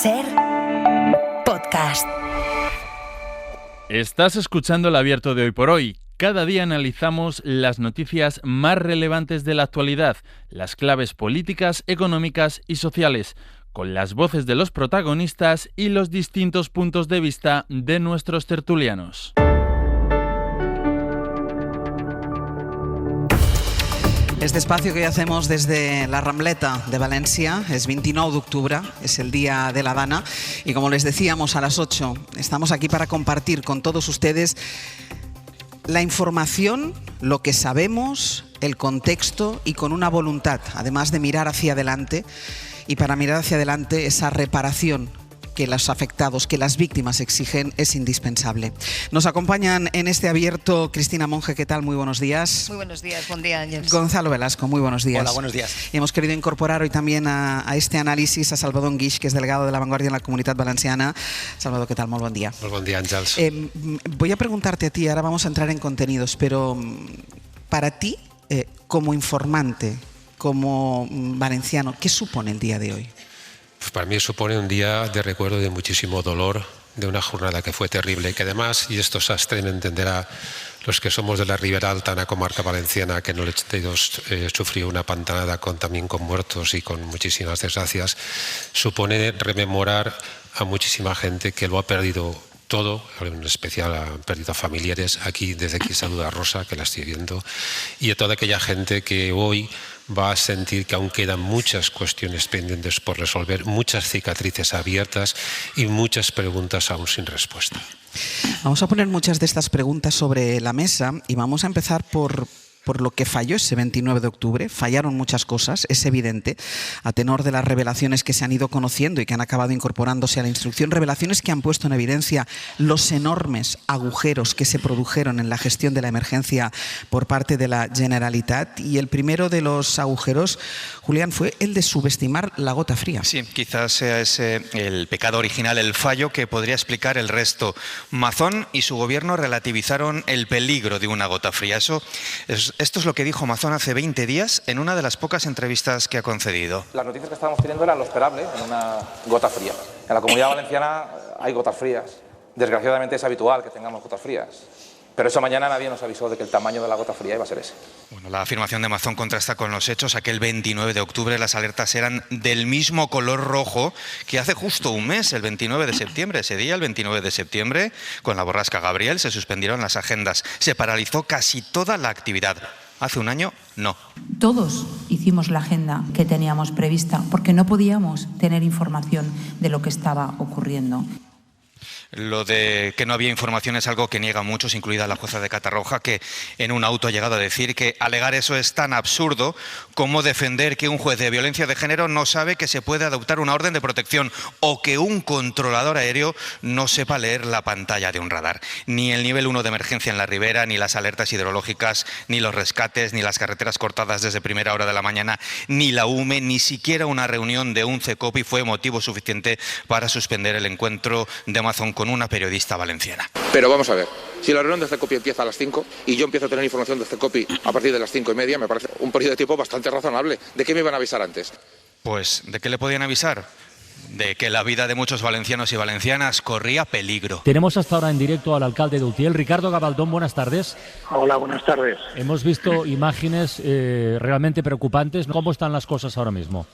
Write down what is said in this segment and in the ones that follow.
SER Podcast. Estás escuchando el abierto de Hoy por Hoy. Cada día analizamos las noticias más relevantes de la actualidad, las claves políticas, económicas y sociales, con las voces de los protagonistas y los distintos puntos de vista de nuestros tertulianos. Este espacio que hoy hacemos desde la Rambleta de Valencia es 29 d'octubre, es el Día de la Dana, y como les decíamos a las 8, estamos aquí para compartir con todos ustedes la información, lo que sabemos, el contexto y con una voluntad, además de mirar hacia adelante, y para mirar hacia adelante esa reparación que los afectados, que las víctimas exigen, es indispensable. Nos acompañan en este abierto Cristina Monge, ¿qué tal? Muy buenos días. Muy buenos días, buen día, Ángels. Gonzalo Velasco, muy buenos días. Hola, buenos días. Y hemos querido incorporar hoy también a este análisis a Salvador Guix, que es delegado de La Vanguardia en la Comunitat Valenciana. Salvador, ¿qué tal? Muy buen día. Muy buen día, Ángels. Voy a preguntarte a ti, ahora vamos a entrar en contenidos, pero para ti, como informante, como valenciano, ¿qué supone el día de hoy? Pues para mí supone un día de recuerdo de muchísimo dolor, de una jornada que fue terrible, que además, y esto Sastre me entenderá, los que somos de la Ribera Alta, en la comarca valenciana, que en el 82 sufrió una pantanada también con muertos y con muchísimas desgracias, supone rememorar a muchísima gente que lo ha perdido todo, en especial han perdido familiares. Desde aquí saluda a Rosa, que la estoy viendo, y a toda aquella gente que hoy va a sentir que aún quedan muchas cuestiones pendientes por resolver, muchas cicatrices abiertas y muchas preguntas aún sin respuesta. Vamos a poner muchas de estas preguntas sobre la mesa y vamos a empezar por lo que falló ese 29 de octubre. Fallaron muchas cosas, es evidente, a tenor de las revelaciones que se han ido conociendo y que han acabado incorporándose a la instrucción, revelaciones que han puesto en evidencia los enormes agujeros que se produjeron en la gestión de la emergencia por parte de la Generalitat. Y el primero de los agujeros, Julián, fue el de subestimar la gota fría. Sí, quizás sea ese el pecado original, el fallo que podría explicar el resto. Mazón y su gobierno relativizaron el peligro de una gota fría. Esto es lo que dijo Mazón hace 20 días en una de las pocas entrevistas que ha concedido. Las noticias que estábamos teniendo eran lo esperable en una gota fría. En la Comunidad Valenciana hay gotas frías. Desgraciadamente es habitual que tengamos gotas frías. Pero esa mañana nadie nos avisó de que el tamaño de la gota fría iba a ser ese. Bueno, la afirmación de Mazón contrasta con los hechos. Aquel 29 de octubre las alertas eran del mismo color rojo que hace justo un mes, el 29 de septiembre. Ese día, el 29 de septiembre, con la borrasca Gabriel, se suspendieron las agendas. Se paralizó casi toda la actividad. Hace un año, no. Todos hicimos la agenda que teníamos prevista porque no podíamos tener información de lo que estaba ocurriendo. Lo de que no había información es algo que niegan muchos, incluida la jueza de Catarroja, que en un auto ha llegado a decir que alegar eso es tan absurdo como defender que un juez de violencia de género no sabe que se puede adoptar una orden de protección o que un controlador aéreo no sepa leer la pantalla de un radar. Ni el nivel 1 de emergencia en la Ribera, ni las alertas hidrológicas, ni los rescates, ni las carreteras cortadas desde primera hora de la mañana, ni la UME, ni siquiera una reunión de un CECOPI fue motivo suficiente para suspender el encuentro de Mazón con una periodista valenciana. Pero vamos a ver, si la reunión de CECOPI empieza a las 5 y yo empiezo a tener información de CECOPI a partir de las 5:30, me parece un periodo de tiempo bastante razonable. ¿De qué me iban a avisar antes? Pues, ¿de qué le podían avisar? De que la vida de muchos valencianos y valencianas corría peligro. Tenemos hasta ahora en directo al alcalde de Utiel, Ricardo Gabaldón, buenas tardes. Hola, buenas tardes. Hemos visto imágenes realmente preocupantes. ¿Cómo están las cosas ahora mismo?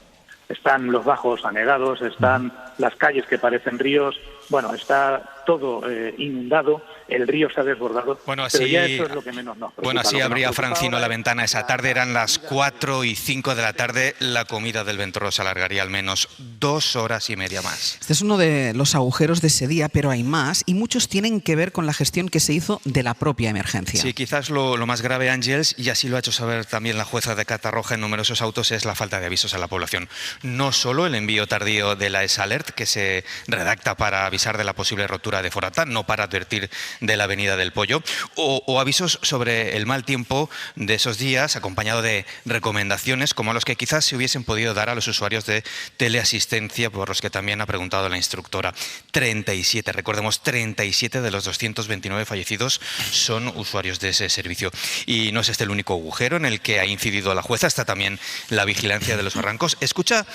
Están los bajos anegados, están las calles que parecen ríos, bueno, está todo inundado, el río se ha desbordado, bueno, pero ya eso es lo que menos nos preocupa. Bueno, así abría Francino la ventana esa tarde, eran las 4 y 5 de la tarde, la comida del Ventorro se alargaría al menos 2 horas y media más. Este es uno de los agujeros de ese día, pero hay más, y muchos tienen que ver con la gestión que se hizo de la propia emergencia. Sí, quizás lo más grave, Ángels, y así lo ha hecho saber también la jueza de Catarroja en numerosos autos, es la falta de avisos a la población. No solo el envío tardío de la ESALERT, que se redacta para avisar de la posible rotura altura de Foratán, no para advertir de la venida del pollo, o avisos sobre el mal tiempo de esos días, acompañado de recomendaciones como los que quizás se hubiesen podido dar a los usuarios de teleasistencia, por los que también ha preguntado la instructora. 37, recordemos, 37 de los 229 fallecidos son usuarios de ese servicio. Y no es este el único agujero en el que ha incidido la jueza, está también la vigilancia de los barrancos. Escucha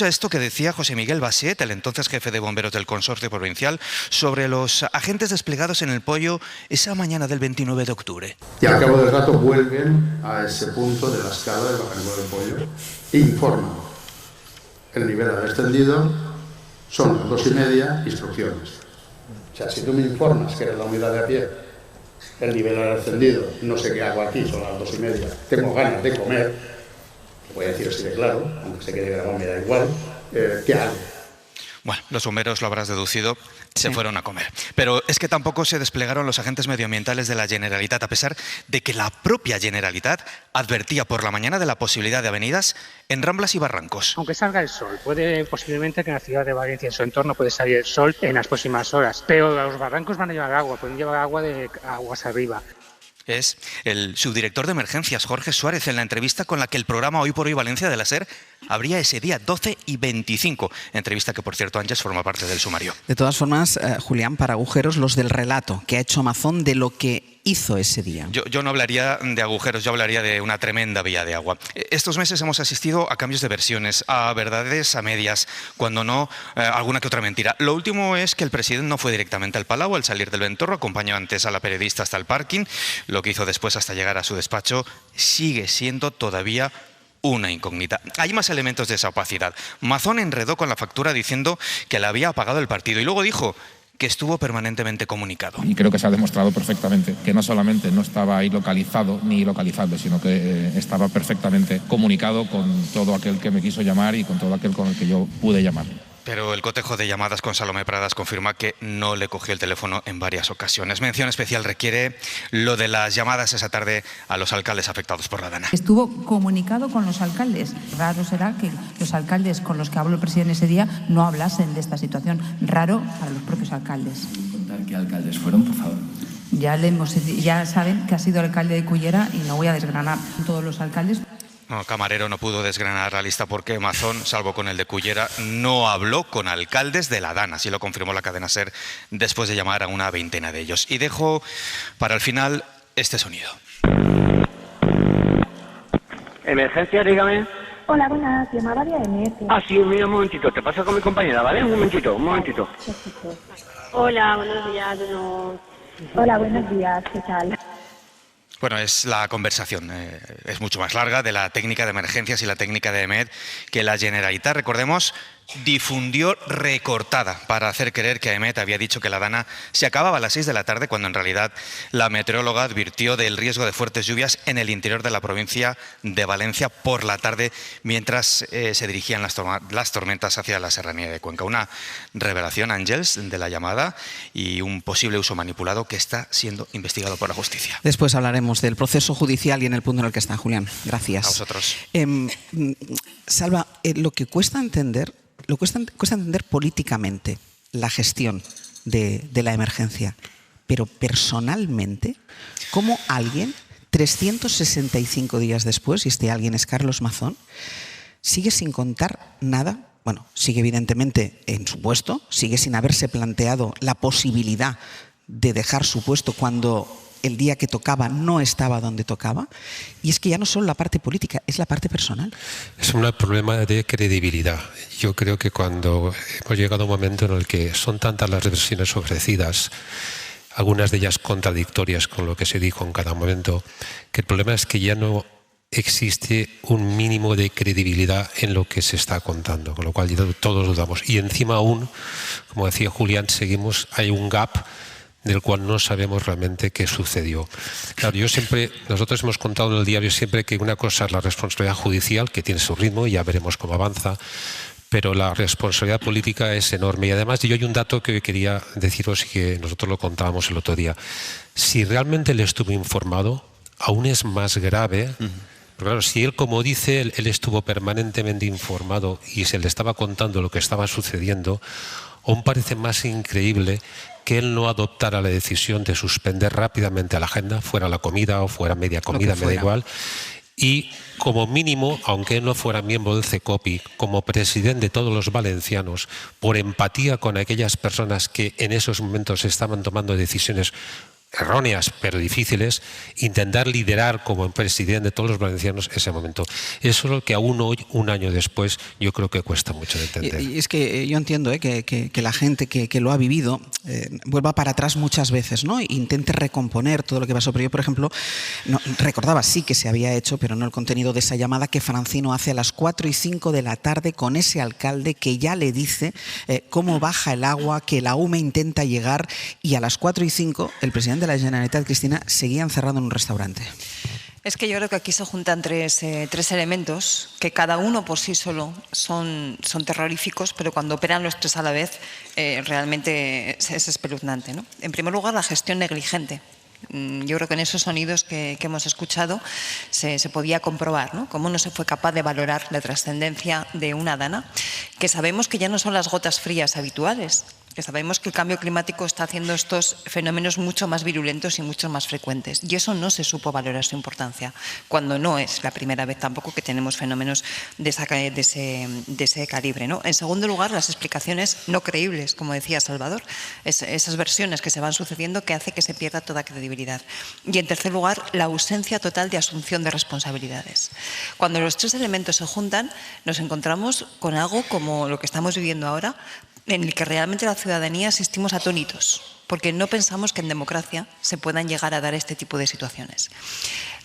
esto que decía José Miguel Baset, el entonces jefe de bomberos del Consorcio Provincial, sobre los agentes desplegados en el Pollo esa mañana del 29 de octubre. Y al cabo del rato vuelven a ese punto de la escala del barranco del Pollo e informan. El nivel ha descendido, son las 2:30, instrucciones. O sea, si tú me informas que eres la unidad de a pie, el nivel ha descendido, no sé qué hago aquí, son las 2:30, tengo ganas de comer, lo voy a decir así de claro, aunque se quede grabado me da igual, ¿qué hago? Bueno, los bomberos, lo habrás deducido, se fueron a comer. Pero es que tampoco se desplegaron los agentes medioambientales de la Generalitat, a pesar de que la propia Generalitat advertía por la mañana de la posibilidad de avenidas en ramblas y barrancos. Aunque salga el sol, puede posiblemente que en la ciudad de Valencia y en su entorno puede salir el sol en las próximas horas, pero los barrancos van a llevar agua, pueden llevar agua de aguas arriba. Es el subdirector de emergencias, Jorge Suárez, en la entrevista con la que el programa Hoy por Hoy Valencia de la SER abría ese día 12:25, entrevista que, por cierto, Ángeles forma parte del sumario. De todas formas, Julián, para agujeros, los del relato que ha hecho Mazón de lo que hizo ese día. Yo no hablaría de agujeros, yo hablaría de una tremenda vía de agua. Estos meses hemos asistido a cambios de versiones, a verdades a medias, cuando no alguna que otra mentira. Lo último es que el presidente no fue directamente al Palau al salir del Ventorro, acompañó antes a la periodista hasta el parking, lo que hizo después hasta llegar a su despacho sigue siendo todavía una incógnita. Hay más elementos de esa opacidad. Mazón enredó con la factura diciendo que la había apagado el partido y luego dijo que estuvo permanentemente comunicado. Y creo que se ha demostrado perfectamente que no solamente no estaba ahí localizado ni localizable, sino que estaba perfectamente comunicado con todo aquel que me quiso llamar y con todo aquel con el que yo pude llamar. Pero el cotejo de llamadas con Salomé Pradas confirma que no le cogió el teléfono en varias ocasiones. Mención especial requiere lo de las llamadas esa tarde a los alcaldes afectados por la Dana. Estuvo comunicado con los alcaldes. Raro será que los alcaldes con los que habló el presidente ese día no hablasen de esta situación. Raro para los propios alcaldes. ¿Contar qué alcaldes fueron, por favor? Ya saben que ha sido el alcalde de Cullera y no voy a desgranar todos los alcaldes. No, Camarero no pudo desgranar la lista porque Mazón, salvo con el de Cullera, no habló con alcaldes de la Dana. Así lo confirmó la cadena SER después de llamar a una veintena de ellos. Y dejo para el final este sonido. Emergencia, dígame. Hola, buenas. Llamada de AMF. Ah, sí, mira, un momentito. Te paso con mi compañera, ¿vale? Un momentito. Hola, buenos días. Hola, buenos días. ¿Qué tal? Bueno, es la conversación, es mucho más larga, de la técnica de emergencias y la técnica de EMED, que la Generalitat, recordemos, difundió recortada para hacer creer que AEMET había dicho que la Dana se acababa a las 6 de la tarde, cuando en realidad la meteoróloga advirtió del riesgo de fuertes lluvias en el interior de la provincia de Valencia por la tarde, mientras se dirigían las tormentas hacia la serranía de Cuenca. Una revelación, Ángeles, de la llamada y un posible uso manipulado que está siendo investigado por la justicia. Después hablaremos del proceso judicial y en el punto en el que está, Julián. Gracias. A vosotros. Salva, lo que cuesta entender políticamente la gestión de la emergencia, pero personalmente, ¿cómo alguien, 365 días después, y este alguien es Carlos Mazón, sigue sin contar nada? Bueno, sigue evidentemente en su puesto, sigue sin haberse planteado la posibilidad de dejar su puesto cuando el día que tocaba no estaba donde tocaba, y es que ya no solo la parte política, es la parte personal. Es un problema de credibilidad. Yo creo que cuando hemos llegado a un momento en el que son tantas las versiones ofrecidas, algunas de ellas contradictorias con lo que se dijo en cada momento, que el problema es que ya no existe un mínimo de credibilidad en lo que se está contando, con lo cual todos dudamos. Y encima aún, como decía Julián, hay un gap del cual no sabemos realmente qué sucedió. Claro, nosotros hemos contado en el diario siempre que una cosa es la responsabilidad judicial, que tiene su ritmo y ya veremos cómo avanza, pero la responsabilidad política es enorme. Y además yo hay un dato que quería deciros y que nosotros lo contábamos el otro día. Si realmente él estuvo informado, aún es más grave. Pero claro, si él, como dice, él estuvo permanentemente informado y se le estaba contando lo que estaba sucediendo, aún parece más increíble que él no adoptara la decisión de suspender rápidamente la agenda, fuera la comida o fuera media comida, me da igual. Y como mínimo, aunque él no fuera miembro del CECOPI, como presidente de todos los valencianos, por empatía con aquellas personas que en esos momentos estaban tomando decisiones erróneas pero difíciles, intentar liderar como presidente de todos los valencianos ese momento. Eso es lo que aún hoy, un año después, yo creo que cuesta mucho de entender. Y es que yo entiendo que la gente que lo ha vivido vuelva para atrás muchas veces, ¿no? E intente recomponer todo lo que pasó. Pero yo, por ejemplo, recordaba sí que se había hecho, pero no el contenido de esa llamada que Francino hace a las 4:05 de la tarde con ese alcalde que ya le dice cómo baja el agua, que la UME intenta llegar, y a las 4:05 el presidente de la Generalitat, Cristina, seguía encerrado en un restaurante. Es que yo creo que aquí se juntan tres elementos que cada uno por sí solo son terroríficos, pero cuando operan los tres a la vez realmente es espeluznante, ¿no? En primer lugar, la gestión negligente. Yo creo que en esos sonidos que hemos escuchado se podía comprobar, ¿no? Cómo no se fue capaz de valorar la trascendencia de una dana, que sabemos que ya no son las gotas frías habituales, que sabemos que el cambio climático está haciendo estos fenómenos mucho más virulentos y mucho más frecuentes. Y eso no se supo valorar su importancia, cuando no es la primera vez tampoco que tenemos fenómenos de ese calibre, ¿no? En segundo lugar, las explicaciones no creíbles, como decía Salvador, esas versiones que se van sucediendo que hace que se pierda toda credibilidad. Y en tercer lugar, la ausencia total de asunción de responsabilidades. Cuando los tres elementos se juntan, nos encontramos con algo como lo que estamos viviendo ahora, en el que realmente la ciudadanía asistimos atónitos, porque no pensamos que en democracia se puedan llegar a dar este tipo de situaciones.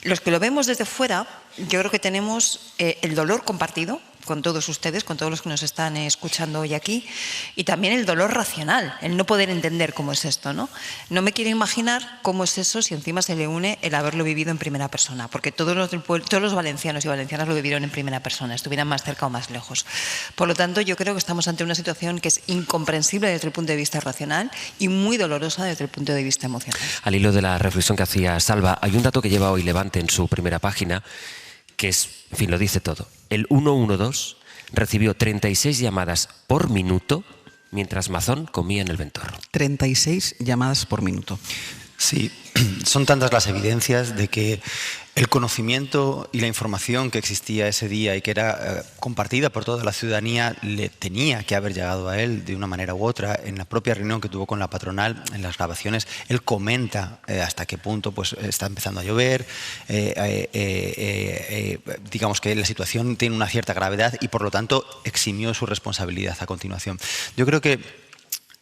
Los que lo vemos desde fuera, yo creo que tenemos el dolor compartido con todos ustedes, con todos los que nos están escuchando hoy aquí, y también el dolor racional, el no poder entender cómo es esto, ¿no? No me quiero imaginar cómo es eso si encima se le une el haberlo vivido en primera persona, porque todos los valencianos y valencianas lo vivieron en primera persona, estuvieran más cerca o más lejos. Por lo tanto, yo creo que estamos ante una situación que es incomprensible desde el punto de vista racional y muy dolorosa desde el punto de vista emocional. Al hilo de la reflexión que hacía Salva, hay un dato que lleva hoy Levante en su primera página, que es, en fin, lo dice todo. El 112 recibió 36 llamadas por minuto mientras Mazón comía en el Ventorro. 36 llamadas por minuto. Sí, son tantas las evidencias de que el conocimiento y la información que existía ese día y que era compartida por toda la ciudadanía le tenía que haber llegado a él de una manera u otra. En la propia reunión que tuvo con la patronal, en las grabaciones, él comenta hasta qué punto pues, está empezando a llover, digamos que la situación tiene una cierta gravedad y por lo tanto eximió su responsabilidad a continuación. Yo creo que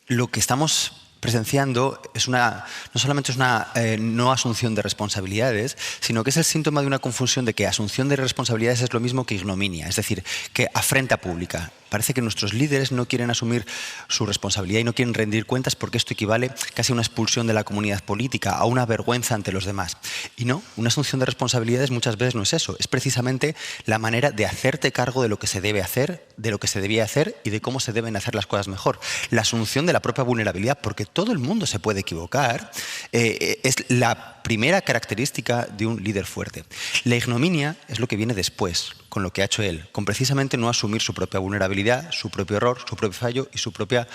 lo que estamos presenciando no solamente es una no asunción de responsabilidades, sino que es el síntoma de una confusión de que asunción de responsabilidades es lo mismo que ignominia, es decir, que afrenta pública. Parece que nuestros líderes no quieren asumir su responsabilidad y no quieren rendir cuentas porque esto equivale casi a una expulsión de la comunidad política, a una vergüenza ante los demás. Y no, una asunción de responsabilidades muchas veces no es eso, es precisamente la manera de hacerte cargo de lo que se debe hacer, de lo que se debía hacer y de cómo se deben hacer las cosas mejor. La asunción de la propia vulnerabilidad, porque todo el mundo se puede equivocar, es la primera característica de un líder fuerte. La ignominia es lo que viene después, con lo que ha hecho él, con precisamente no asumir su propia vulnerabilidad, su propio error, su propio fallo y su propia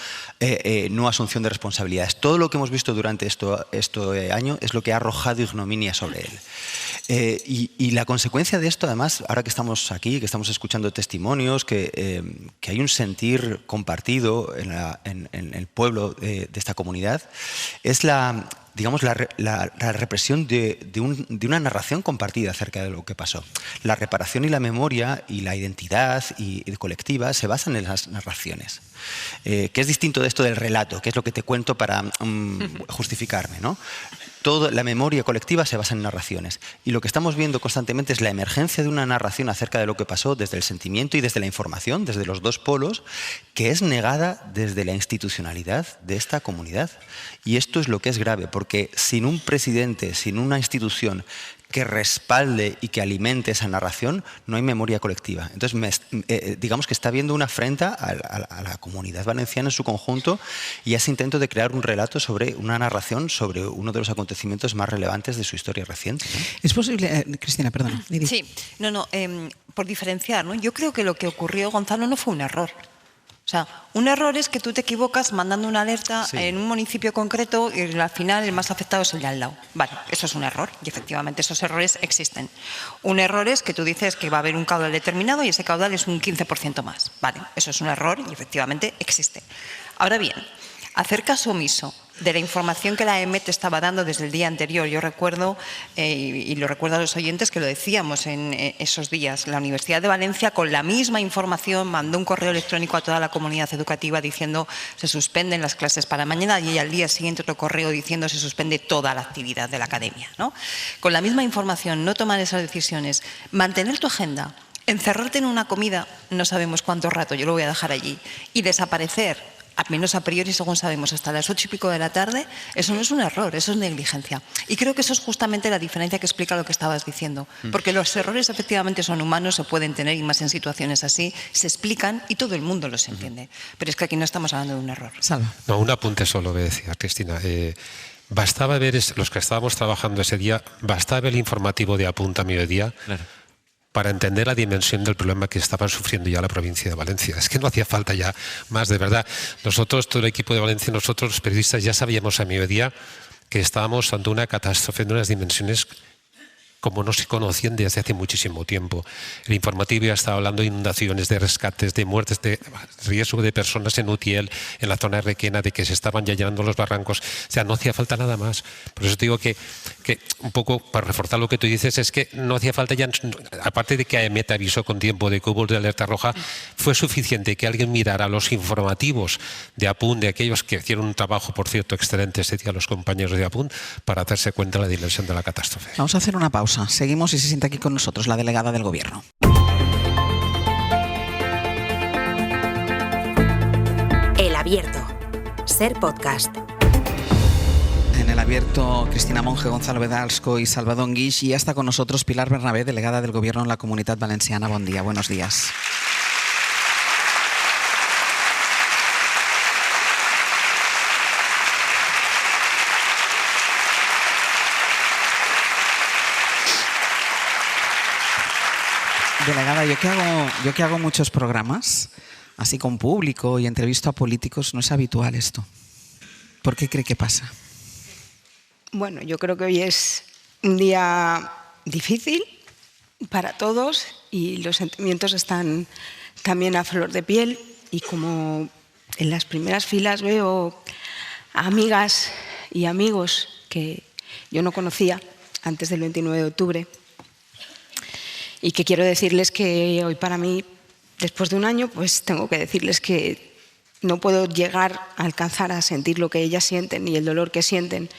no asunción de responsabilidades. Todo lo que hemos visto durante este año es lo que ha arrojado ignominia sobre él. Y la consecuencia de esto, además, ahora que estamos aquí, que estamos escuchando testimonios, que hay un sentir compartido en el pueblo de esta comunidad, es la represión de una narración compartida acerca de lo que pasó. La reparación y la memoria y la identidad y colectiva se basan en las narraciones, que es distinto de esto del relato, que es lo que te cuento para justificarme, ¿no? Toda la memoria colectiva se basa en narraciones y lo que estamos viendo constantemente es la emergencia de una narración acerca de lo que pasó desde el sentimiento y desde la información, desde los dos polos, que es negada desde la institucionalidad de esta comunidad. Y esto es lo que es grave, porque sin un presidente, sin una institución que respalde y que alimente esa narración, no hay memoria colectiva. Entonces, digamos que está habiendo una afrenta a la comunidad valenciana en su conjunto y ese intento de crear un relato sobre una narración sobre uno de los acontecimientos más relevantes de su historia reciente, ¿no? Es posible, Cristina, perdona. Sí, por diferenciar, ¿no? Yo creo que lo que ocurrió, Gonzalo, no fue un error. O O sea, un error es que tú te equivocas mandando una alerta en un municipio concreto y al final el más afectado es el de al lado. Vale, eso es un error y efectivamente esos errores existen. Un error es que tú dices que va a haber un caudal determinado y ese caudal es un 15% más. Vale, eso es un error y efectivamente existe. Ahora bien, hacer caso omiso de la información que la EMET estaba dando desde el día anterior. Yo recuerdo, y lo recuerdo a los oyentes, que lo decíamos en esos días. La Universidad de Valencia, con la misma información, mandó un correo electrónico a toda la comunidad educativa diciendo se suspenden las clases para mañana, y al día siguiente otro correo diciendo se suspende toda la actividad de la academia, ¿no? Con la misma información, no tomar esas decisiones, mantener tu agenda, encerrarte en una comida, no sabemos cuánto rato, yo lo voy a dejar allí, y desaparecer, al menos a priori, según sabemos, hasta las 8 y pico de la tarde, eso no es un error, eso es negligencia. Y creo que eso es justamente la diferencia que explica lo que estabas diciendo. Porque los errores efectivamente son humanos, se pueden tener, y más en situaciones así, se explican y todo el mundo los entiende. Pero es que aquí no estamos hablando de un error. Salva. No, un apunte solo, me decía Cristina. Bastaba ver, los que estábamos trabajando ese día, bastaba ver el informativo de Apunta Mediodía. Claro. Para entender la dimensión del problema que estaban sufriendo ya la provincia de Valencia. Es que no hacía falta ya más, de verdad. Nosotros, todo el equipo de Valencia, nosotros los periodistas ya sabíamos a mediodía que estábamos ante una catástrofe de unas dimensiones como no se conocían desde hace muchísimo tiempo. El informativo ya estaba hablando de inundaciones, de rescates, de muertes, de riesgo de personas en Utiel, en la zona de Requena, de que se estaban ya llenando los barrancos. O sea, no hacía falta nada más. Por eso te digo que un poco para reforzar lo que tú dices, es que no hacía falta ya, aparte de que AEMET avisó con tiempo de que hubo de alerta roja, fue suficiente que alguien mirara los informativos de APUN, de aquellos que hicieron un trabajo, por cierto, excelente ese día, los compañeros de APUN, para darse cuenta de la dimensión de la catástrofe. Vamos a hacer una pausa. Seguimos y se sienta aquí con nosotros la delegada del Gobierno. El Abierto. Ser podcast. En El Abierto, Cristina Monge, Gonzalo Bedalsco y Salvador Guix. Y ya está con nosotros Pilar Bernabé, delegada del Gobierno en la Comunitat Valenciana. Buen día, buenos días. Delegada, yo que hago muchos programas, así con público y entrevisto a políticos, no es habitual esto. ¿Por qué cree que pasa? Bueno, yo creo que hoy es un día difícil para todos y los sentimientos están también a flor de piel, y como en las primeras filas veo a amigas y amigos que yo no conocía antes del 29 de octubre, y que quiero decirles que hoy para mí, después de un año, pues tengo que decirles que no puedo llegar a alcanzar a sentir lo que ellas sienten y el dolor que sienten,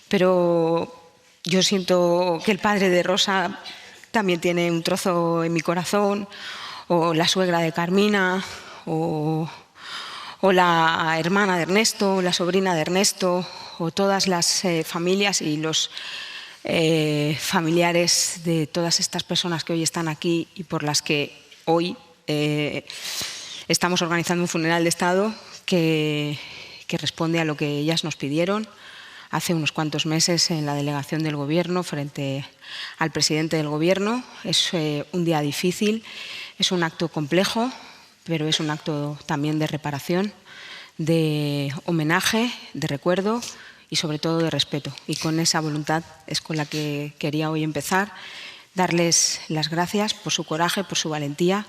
pero yo siento que el padre de Rosa también tiene un trozo en mi corazón, o la suegra de Carmina, o la hermana de Ernesto, o la sobrina de Ernesto, o todas las familias y los familiares de todas estas personas que hoy están aquí y por las que hoy estamos organizando un funeral de Estado que responde a lo que ellas nos pidieron hace unos cuantos meses en la delegación del Gobierno frente al presidente del Gobierno. Es un día difícil, es un acto complejo, pero es un acto también de reparación, de homenaje, de recuerdo y sobre todo de respeto. Y con esa voluntad es con la que quería hoy empezar, darles las gracias por su coraje, por su valentía,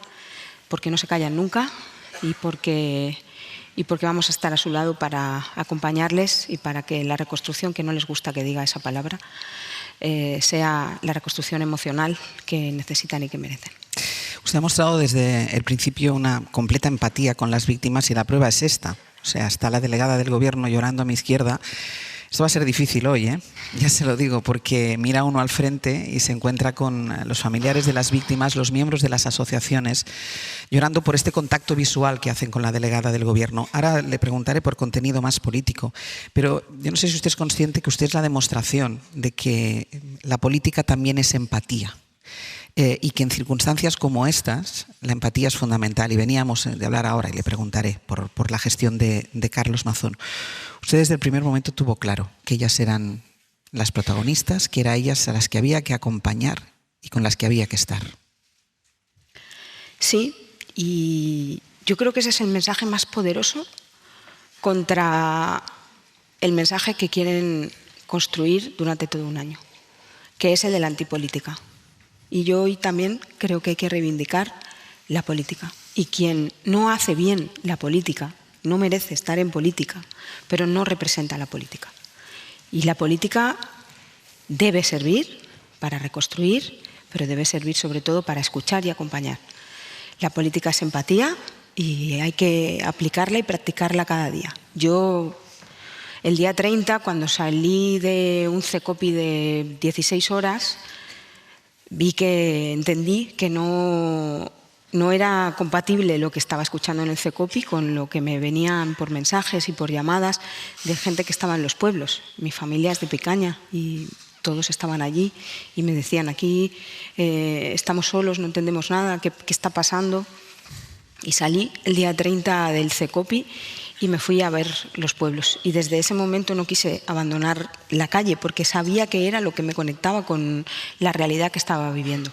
porque no se callan nunca y porque vamos a estar a su lado para acompañarles y para que la reconstrucción, que no les gusta que diga esa palabra, sea la reconstrucción emocional que necesitan y que merecen. Usted ha mostrado desde el principio una completa empatía con las víctimas y la prueba es esta. O sea, está la delegada del Gobierno llorando a mi izquierda. Esto va a ser difícil hoy, ya se lo digo, porque mira uno al frente y se encuentra con los familiares de las víctimas, los miembros de las asociaciones, llorando por este contacto visual que hacen con la delegada del Gobierno. Ahora le preguntaré por contenido más político, pero yo no sé si usted es consciente que usted es la demostración de que la política también es empatía. Y que en circunstancias como estas la empatía es fundamental, y veníamos de hablar ahora y le preguntaré por la gestión de Carlos Mazón. Usted desde el primer momento tuvo claro que ellas eran las protagonistas, que eran ellas a las que había que acompañar y con las que había que estar. Sí, y Yo creo que ese es el mensaje más poderoso contra el mensaje que quieren construir durante todo un año, que es el de la antipolítica. Y yo hoy también creo que hay que reivindicar la política. Y quien no hace bien la política no merece estar en política, pero no representa la política. Y la política debe servir para reconstruir, pero debe servir sobre todo para escuchar y acompañar. La política es empatía y hay que aplicarla y practicarla cada día. Yo, el día 30, cuando salí de un CECOPI de 16 horas, entendí que no era compatible lo que estaba escuchando en el CECOPI con lo que me venían por mensajes y por llamadas de gente que estaba en los pueblos. Mi familia es de Picaña y todos estaban allí y me decían, aquí estamos solos, no entendemos nada, ¿qué está pasando? Y salí el día 30 del CECOPI y me fui a ver los pueblos. Y desde ese momento no quise abandonar la calle porque sabía que era lo que me conectaba con la realidad que estaba viviendo.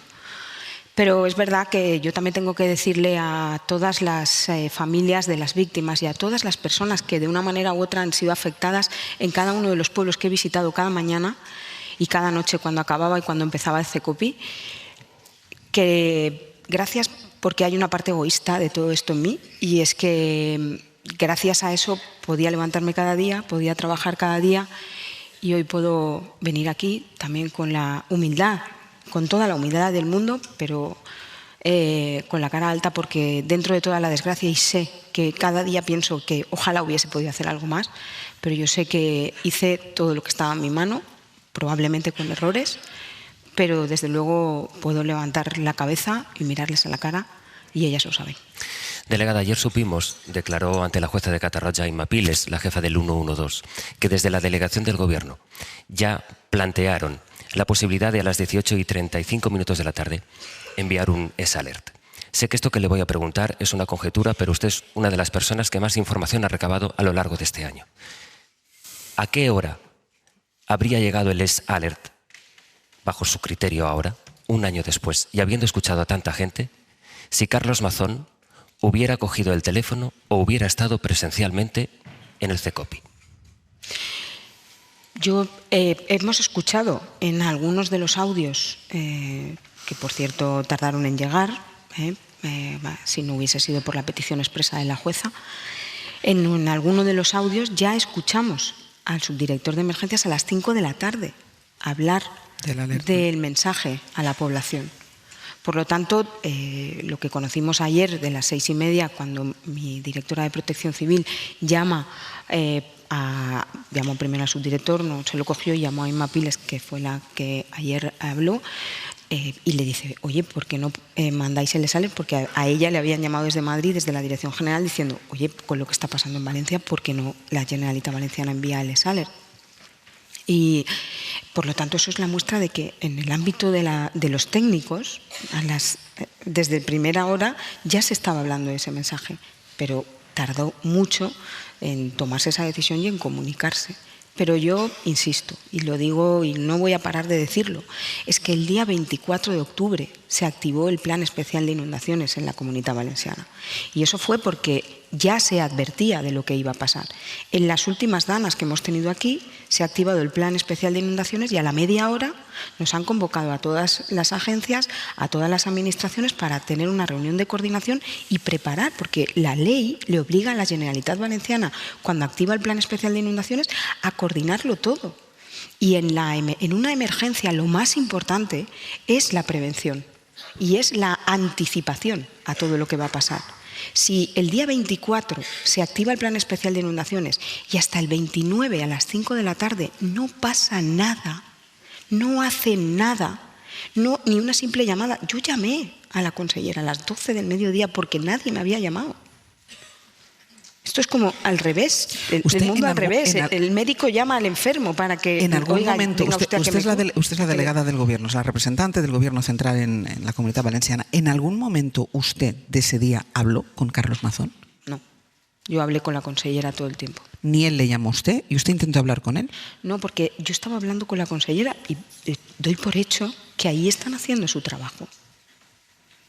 Pero es verdad que yo también tengo que decirle a todas las familias de las víctimas y a todas las personas que de una manera u otra han sido afectadas en cada uno de los pueblos que he visitado cada mañana y cada noche cuando acababa y cuando empezaba el CECOPI, que gracias porque hay una parte egoísta de todo esto en mí y es que gracias a eso podía levantarme cada día, podía trabajar cada día y hoy puedo venir aquí también con la humildad, con toda la humildad del mundo, pero con la cara alta porque dentro de toda la desgracia y sé que cada día pienso que ojalá hubiese podido hacer algo más, pero yo sé que hice todo lo que estaba en mi mano, probablemente con errores, pero desde luego puedo levantar la cabeza y mirarles a la cara y ellas lo saben. Delegada, ayer supimos, declaró ante la jueza de Catarroja Inma Piles, la jefa del 112, que desde la delegación del Gobierno ya plantearon la posibilidad de a las 18:35 de la tarde enviar un S-Alert. Sé que esto que le voy a preguntar es una conjetura, pero usted es una de las personas que más información ha recabado a lo largo de este año. ¿A qué hora habría llegado el S-Alert, bajo su criterio ahora, un año después, y habiendo escuchado a tanta gente, si Carlos Mazón hubiera cogido el teléfono o hubiera estado presencialmente en el CECOPI? Hemos escuchado en algunos de los audios, que por cierto tardaron en llegar, si no hubiese sido por la petición expresa de la jueza, en alguno de los audios ya escuchamos al subdirector de emergencias a las 5 de la tarde hablar del mensaje a la población. Por lo tanto, lo que conocimos ayer de las 6:30, cuando mi directora de Protección Civil llamó primero al subdirector, no se lo cogió, y llamó a Inma Piles, que fue la que ayer habló, y le dice, oye, ¿por qué no mandáis el S-Alert? Porque a ella le habían llamado desde Madrid, desde la Dirección General, diciendo, oye, con lo que está pasando en Valencia, ¿por qué no la Generalitat Valenciana envía el S-Alert? Y por lo tanto eso es la muestra de que en el ámbito de los técnicos, desde primera hora ya se estaba hablando de ese mensaje, pero tardó mucho en tomarse esa decisión y en comunicarse. Pero yo insisto, y lo digo y no voy a parar de decirlo, es que el día 24 de octubre se activó el Plan Especial de Inundaciones en la Comunitat Valenciana. Y eso fue porque ya se advertía de lo que iba a pasar. En las últimas danas que hemos tenido aquí se ha activado el Plan Especial de Inundaciones y a la media hora nos han convocado a todas las agencias, a todas las administraciones para tener una reunión de coordinación y preparar, porque la ley le obliga a la Generalitat Valenciana, cuando activa el Plan Especial de Inundaciones, a coordinarlo todo. Y en una emergencia lo más importante es la prevención y es la anticipación a todo lo que va a pasar. Si el día 24 se activa el Plan Especial de Inundaciones y hasta el 29 a las 5 de la tarde no pasa nada, no hacen nada, ni una simple llamada. Yo llamé a la consellera a las 12 del mediodía porque nadie me había llamado. Esto es como al revés, el mundo al revés. El médico llama al enfermo para que... En algún momento, usted es la delegada del Gobierno, es la representante del Gobierno central en la Comunitat Valenciana. ¿En algún momento usted de ese día habló con Carlos Mazón? No, yo hablé con la consellera todo el tiempo. ¿Ni él le llamó a usted y usted intentó hablar con él? No, porque yo estaba hablando con la consellera y doy por hecho que ahí están haciendo su trabajo.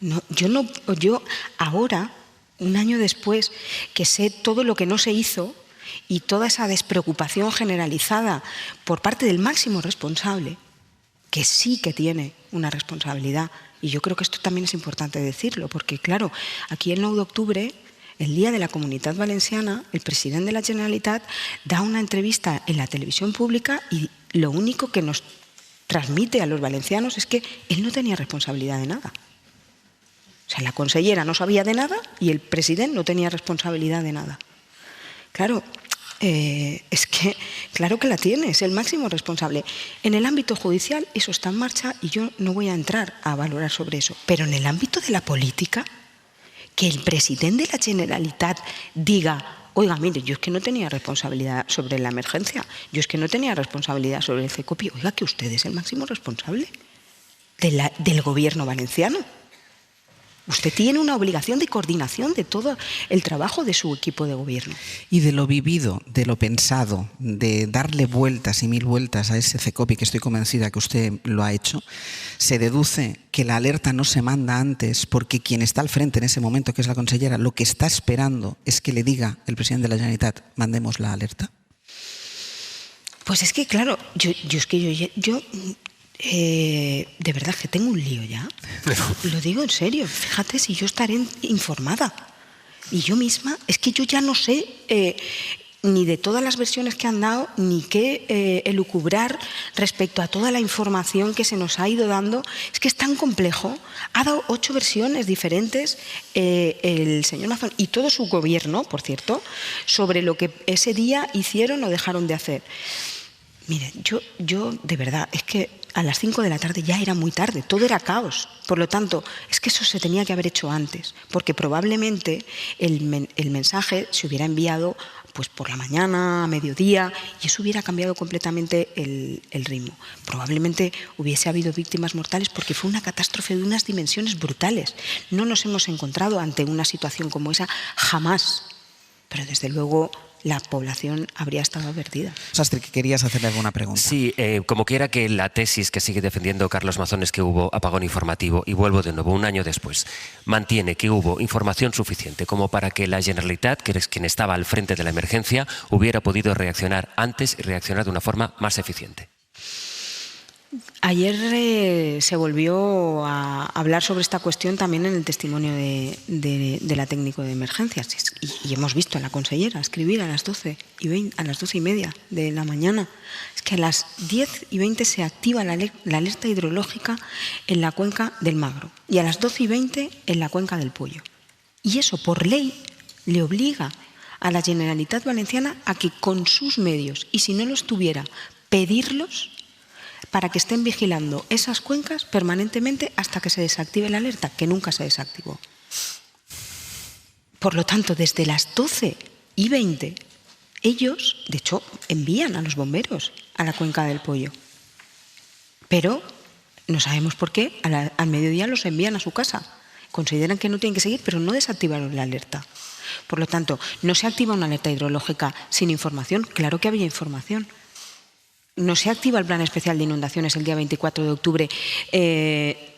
No, yo ahora un año después, que sé todo lo que no se hizo y toda esa despreocupación generalizada por parte del máximo responsable, que sí que tiene una responsabilidad. Y yo creo que esto también es importante decirlo, porque claro, aquí el 9 de octubre, el día de la Comunitat Valenciana, el presidente de la Generalitat da una entrevista en la televisión pública y lo único que nos transmite a los valencianos es que él no tenía responsabilidad de nada. O sea, la consellera no sabía de nada y el presidente no tenía responsabilidad de nada. Claro, es que claro que la tiene, es el máximo responsable. En el ámbito judicial eso está en marcha y yo no voy a entrar a valorar sobre eso. Pero en el ámbito de la política, que el presidente de la Generalitat diga: oiga, mire, yo es que no tenía responsabilidad sobre la emergencia, yo es que no tenía responsabilidad sobre el CECOPI. Oiga, que usted es el máximo responsable del gobierno valenciano. Usted tiene una obligación de coordinación de todo el trabajo de su equipo de gobierno. Y de lo vivido, de lo pensado, de darle vueltas y mil vueltas a ese CECOPI, que estoy convencida que usted lo ha hecho, se deduce que la alerta no se manda antes porque quien está al frente en ese momento, que es la consellera, lo que está esperando es que le diga el presidente de la Generalitat: mandemos la alerta. Pues es que, claro, yo de verdad que tengo un lío ya. Lo digo en serio. Fíjate si yo estaré informada. Y yo misma, es que yo ya no sé ni de todas las versiones que han dado, ni qué elucubrar respecto a toda la información que se nos ha ido dando. Es que es tan complejo. Ha dado 8 versiones diferentes el señor Mazón y todo su gobierno, por cierto, sobre lo que ese día hicieron o dejaron de hacer. Mire, yo de verdad, es que a las 5 de la tarde ya era muy tarde, todo era caos. Por lo tanto, es que eso se tenía que haber hecho antes, porque probablemente el mensaje se hubiera enviado pues por la mañana, a mediodía, y eso hubiera cambiado completamente el ritmo. Probablemente hubiese habido víctimas mortales porque fue una catástrofe de unas dimensiones brutales. No nos hemos encontrado ante una situación como esa jamás, pero desde luego la población habría estado advertida. Sastre, que querías hacerle alguna pregunta. Sí, como quiera que la tesis que sigue defendiendo Carlos Mazón es que hubo apagón informativo, y vuelvo de nuevo, un año después, mantiene que hubo información suficiente como para que la Generalitat, que es quien estaba al frente de la emergencia, hubiera podido reaccionar antes y reaccionar de una forma más eficiente. Ayer se volvió a hablar sobre esta cuestión también en el testimonio de la técnico de emergencias y hemos visto a la consellera escribir a las 12:30 de la mañana. Es que a las 10:20 se activa la alerta hidrológica en la cuenca del Magro y a las 12:20 en la cuenca del Pollo. Y eso por ley le obliga a la Generalitat Valenciana a que con sus medios, y si no los tuviera, pedirlos para que estén vigilando esas cuencas permanentemente hasta que se desactive la alerta, que nunca se desactivó. Por lo tanto, desde las 12:20, ellos, de hecho, envían a los bomberos a la cuenca del Pollo. Pero no sabemos por qué, al mediodía los envían a su casa. Consideran que no tienen que seguir, pero no desactivaron la alerta. Por lo tanto, no se activa una alerta hidrológica sin información. Claro que había información. No se activa el Plan Especial de Inundaciones el día 24 de octubre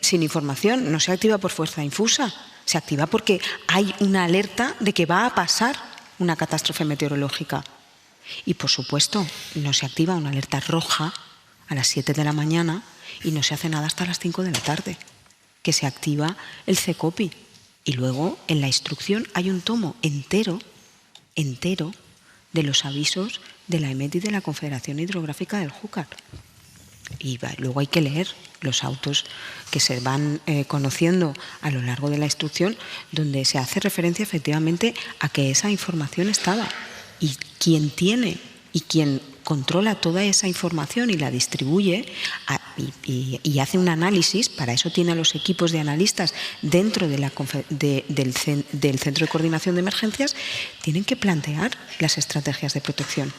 sin información, no se activa por fuerza infusa, se activa porque hay una alerta de que va a pasar una catástrofe meteorológica. Y por supuesto, no se activa una alerta roja a las 7 de la mañana y no se hace nada hasta las 5 de la tarde, que se activa el CECOPI. Y luego en la instrucción hay un tomo entero de los avisos de la EMET y de la Confederación Hidrográfica del Júcar. Y luego hay que leer los autos que se van conociendo a lo largo de la instrucción, donde se hace referencia efectivamente a que esa información estaba. Y quien tiene y quien controla toda esa información y la distribuye y hace un análisis, para eso tiene a los equipos de analistas dentro de del Centro de Coordinación de Emergencias, tienen que plantear las estrategias de protección.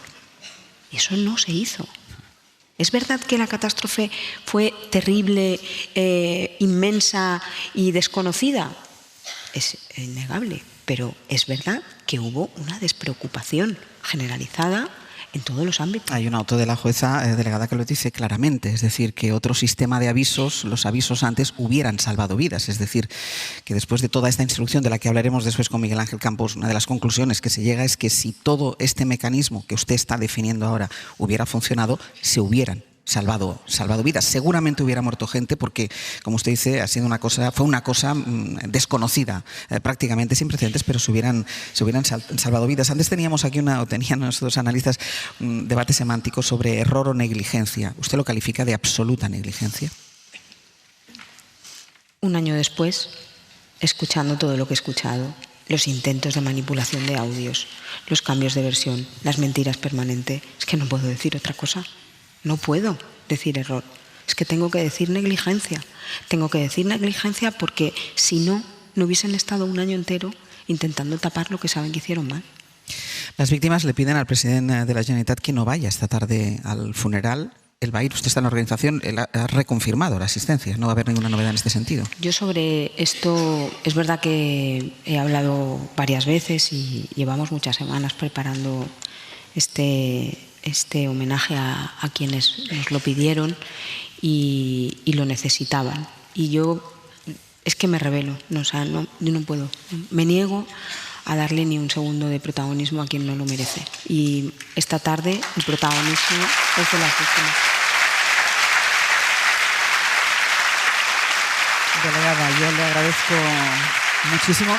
Y eso no se hizo. ¿Es verdad que la catástrofe fue terrible, inmensa y desconocida? Es innegable, pero es verdad que hubo una despreocupación generalizada en todos los ámbitos. Hay un auto de la jueza delegada que lo dice claramente, es decir, que otro sistema de avisos, los avisos antes, hubieran salvado vidas. Es decir, que después de toda esta instrucción de la que hablaremos después con Miguel Ángel Campos, una de las conclusiones que se llega es que si todo este mecanismo que usted está definiendo ahora hubiera funcionado, se hubieran salvado vidas. Seguramente hubiera muerto gente porque, como usted dice, fue una cosa desconocida, prácticamente sin precedentes, pero se hubieran salvado vidas. Antes teníamos aquí tenían nuestros analistas un debate semántico sobre error o negligencia. ¿Usted lo califica de absoluta negligencia? Un año después, escuchando todo lo que he escuchado, los intentos de manipulación de audios, los cambios de versión, las mentiras permanentes, es que no puedo decir otra cosa. No puedo decir error, es que tengo que decir negligencia. Tengo que decir negligencia porque si no hubiesen estado un año entero intentando tapar lo que saben que hicieron mal. Las víctimas le piden al presidente de la Generalitat que no vaya esta tarde al funeral. Él va a ir, usted está en la organización, él ha reconfirmado la asistencia, no va a haber ninguna novedad en este sentido. Yo sobre esto, es verdad que he hablado varias veces y llevamos muchas semanas preparando este homenaje a quienes nos lo pidieron y lo necesitaban. Y yo es que me rebelo, yo no puedo, me niego a darle ni un segundo de protagonismo a quien no lo merece. Y esta tarde el protagonismo es de las víctimas. Delegada, yo le agradezco muchísimo.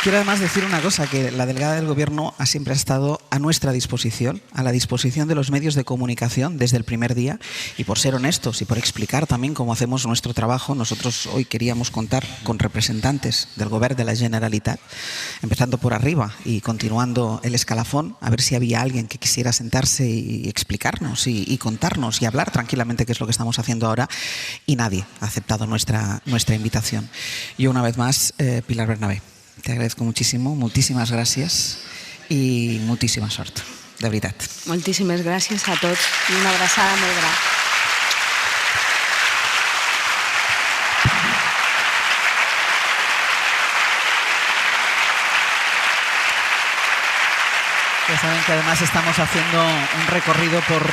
Quiero además decir una cosa, que la delegada del Gobierno siempre ha estado a nuestra disposición, a la disposición de los medios de comunicación desde el primer día, y por ser honestos y por explicar también cómo hacemos nuestro trabajo, nosotros hoy queríamos contar con representantes del Govern de la Generalitat, empezando por arriba y continuando el escalafón, a ver si había alguien que quisiera sentarse y explicarnos y contarnos y hablar tranquilamente qué es lo que estamos haciendo ahora, y nadie ha aceptado nuestra invitación. Yo una vez más, Pilar Bernabé, te agradezco muchísimo, muchísimas gracias y muchísima sort, de veritat. Moltíssimes gràcies a tots i una abraçada molt gran. Ya saben que además estamos haciendo un recorrido por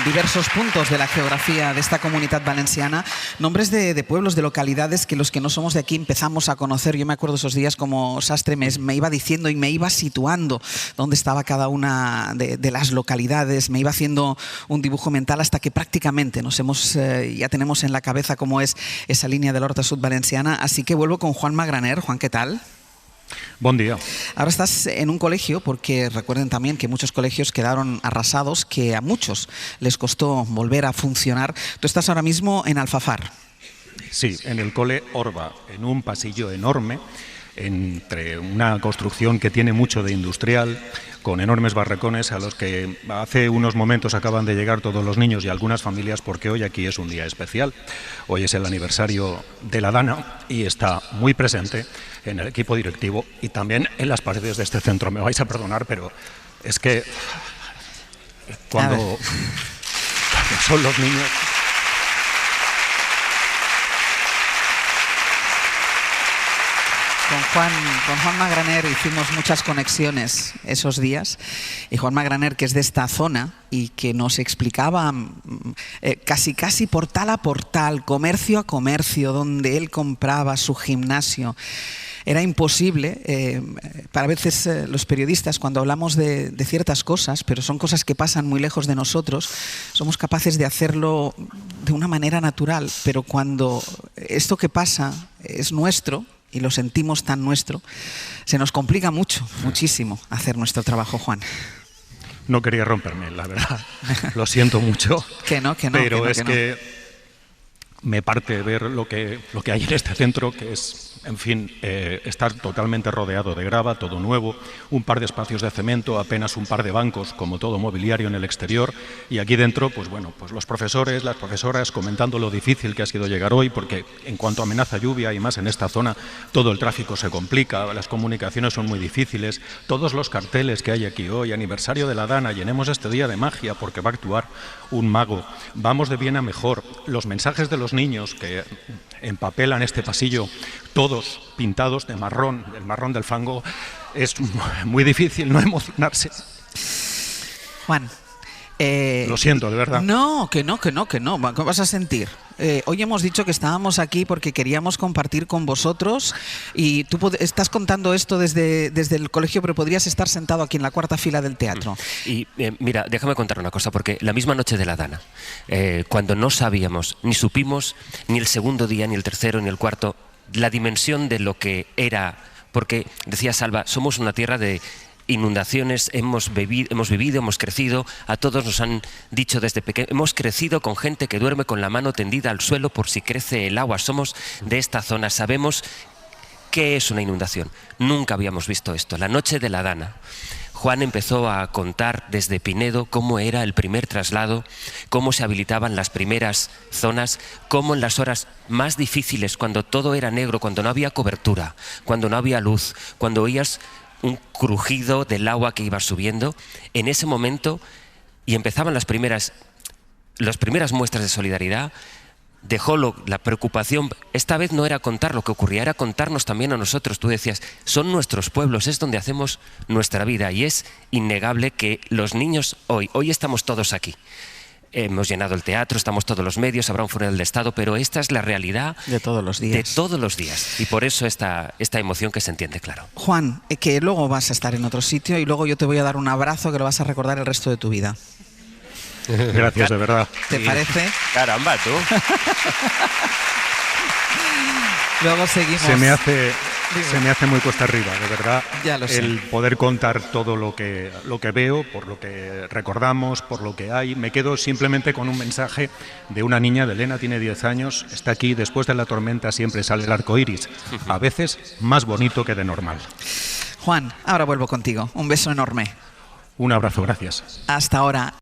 diversos puntos de la geografía de esta Comunitat Valenciana, nombres de pueblos, de localidades que los que no somos de aquí empezamos a conocer. Yo me acuerdo esos días como Sastre me iba diciendo y me iba situando dónde estaba cada una de las localidades, me iba haciendo un dibujo mental hasta que prácticamente ya tenemos en la cabeza cómo es esa línea del Horta Sud Valenciana. Así que vuelvo con Juan Magraner. Juan, ¿qué tal? Buen día. Ahora estás en un colegio, porque recuerden también que muchos colegios quedaron arrasados, que a muchos les costó volver a funcionar. Tú estás ahora mismo en Alfafar. Sí, en el cole Orba, en un pasillo enorme, entre una construcción que tiene mucho de industrial, con enormes barracones a los que hace unos momentos acaban de llegar todos los niños y algunas familias, porque hoy aquí es un día especial. Hoy es el aniversario de la Dana y está muy presente en el equipo directivo y también en las paredes de este centro. Me vais a perdonar, pero es que cuando son los niños... Con Juan Magraner hicimos muchas conexiones esos días, y Juan Magraner, que es de esta zona y que nos explicaba casi portal a portal, comercio a comercio, donde él compraba su gimnasio. Era imposible, para veces los periodistas, cuando hablamos de ciertas cosas, pero son cosas que pasan muy lejos de nosotros, somos capaces de hacerlo de una manera natural, pero cuando esto que pasa es nuestro, y lo sentimos tan nuestro, se nos complica muchísimo hacer nuestro trabajo, Juan. No quería romperme, la verdad. Lo siento mucho. Pero es que me parte ver lo que hay en este centro, que es, en fin, estar totalmente rodeado de grava, todo nuevo, un par de espacios de cemento, apenas un par de bancos, como todo mobiliario en el exterior, y aquí dentro, pues bueno, pues los profesores, las profesoras comentando lo difícil que ha sido llegar hoy, porque en cuanto amenaza lluvia y más en esta zona, todo el tráfico se complica, las comunicaciones son muy difíciles, todos los carteles que hay aquí hoy, aniversario de la Dana, llenemos este día de magia porque va a actuar un mago, vamos de bien a mejor, los mensajes de los niños que empapelan este pasillo, todos pintados de marrón, el marrón del fango, es muy difícil no emocionarse. Juan. Lo siento, de verdad. No, que no. ¿Qué vas a sentir? Hoy hemos dicho que estábamos aquí porque queríamos compartir con vosotros y tú estás contando esto desde el colegio, pero podrías estar sentado aquí en la cuarta fila del teatro. Y mira, déjame contar una cosa, porque la misma noche de la Dana, cuando no sabíamos, ni supimos, ni el segundo día, ni el tercero, ni el cuarto, la dimensión de lo que era, porque decía Salva, somos una tierra de inundaciones, hemos vivido, hemos crecido, a todos nos han dicho desde pequeño, hemos crecido con gente que duerme con la mano tendida al suelo por si crece el agua, somos de esta zona, sabemos qué es una inundación, nunca habíamos visto esto. La noche de la Dana, Juan empezó a contar desde Pinedo cómo era el primer traslado, cómo se habilitaban las primeras zonas, cómo en las horas más difíciles, cuando todo era negro, cuando no había cobertura, cuando no había luz, cuando oías un crujido del agua que iba subiendo, en ese momento, y empezaban las primeras muestras de solidaridad, dejó la preocupación. Esta vez no era contar lo que ocurría, era contarnos también a nosotros. Tú decías, son nuestros pueblos, es donde hacemos nuestra vida, y es innegable que los niños hoy estamos todos aquí. Hemos llenado el teatro, estamos todos los medios, habrá un funeral de Estado, pero esta es la realidad de todos los días. De todos los días. Y por eso esta emoción que se entiende, claro. Juan, que luego vas a estar en otro sitio y luego yo te voy a dar un abrazo que lo vas a recordar el resto de tu vida. Gracias, de verdad. ¿Te parece? Caramba, tú. Luego seguimos. Se me hace muy cuesta arriba, de verdad, ya lo sé. El poder contar todo lo que veo, por lo que recordamos, por lo que hay. Me quedo simplemente con un mensaje de una niña, de Elena, tiene 10 años, está aquí, después de la tormenta siempre sale el arco iris, a veces más bonito que de normal. Juan, ahora vuelvo contigo. Un beso enorme. Un abrazo, gracias. Hasta ahora.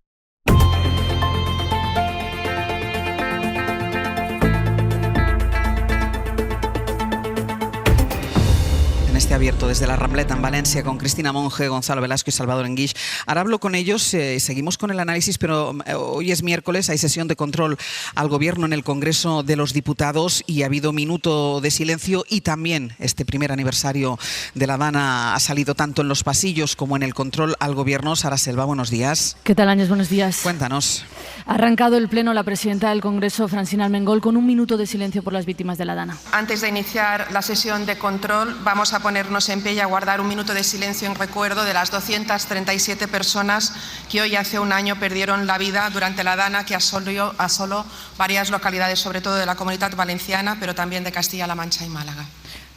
En este abierto desde la Rambleta en Valencia con Cristina Monge, Gonzalo Velasco y Salvador Enguix. Ahora hablo con ellos, seguimos con el análisis, pero hoy es miércoles, hay sesión de control al Gobierno en el Congreso de los Diputados y ha habido minuto de silencio y también este primer aniversario de la Dana ha salido tanto en los pasillos como en el control al Gobierno. Sara Selva, buenos días. ¿Qué tal, Áñez? Buenos días. Cuéntanos. Ha arrancado el pleno la presidenta del Congreso, Francina Armengol, con un minuto de silencio por las víctimas de la Dana. Antes de iniciar la sesión de control, vamos a ponernos en pie y a guardar un minuto de silencio en recuerdo de las 237 personas que hoy hace un año perdieron la vida durante la Dana que asoló varias localidades, sobre todo de la Comunidad Valenciana, pero también de Castilla-La Mancha y Málaga.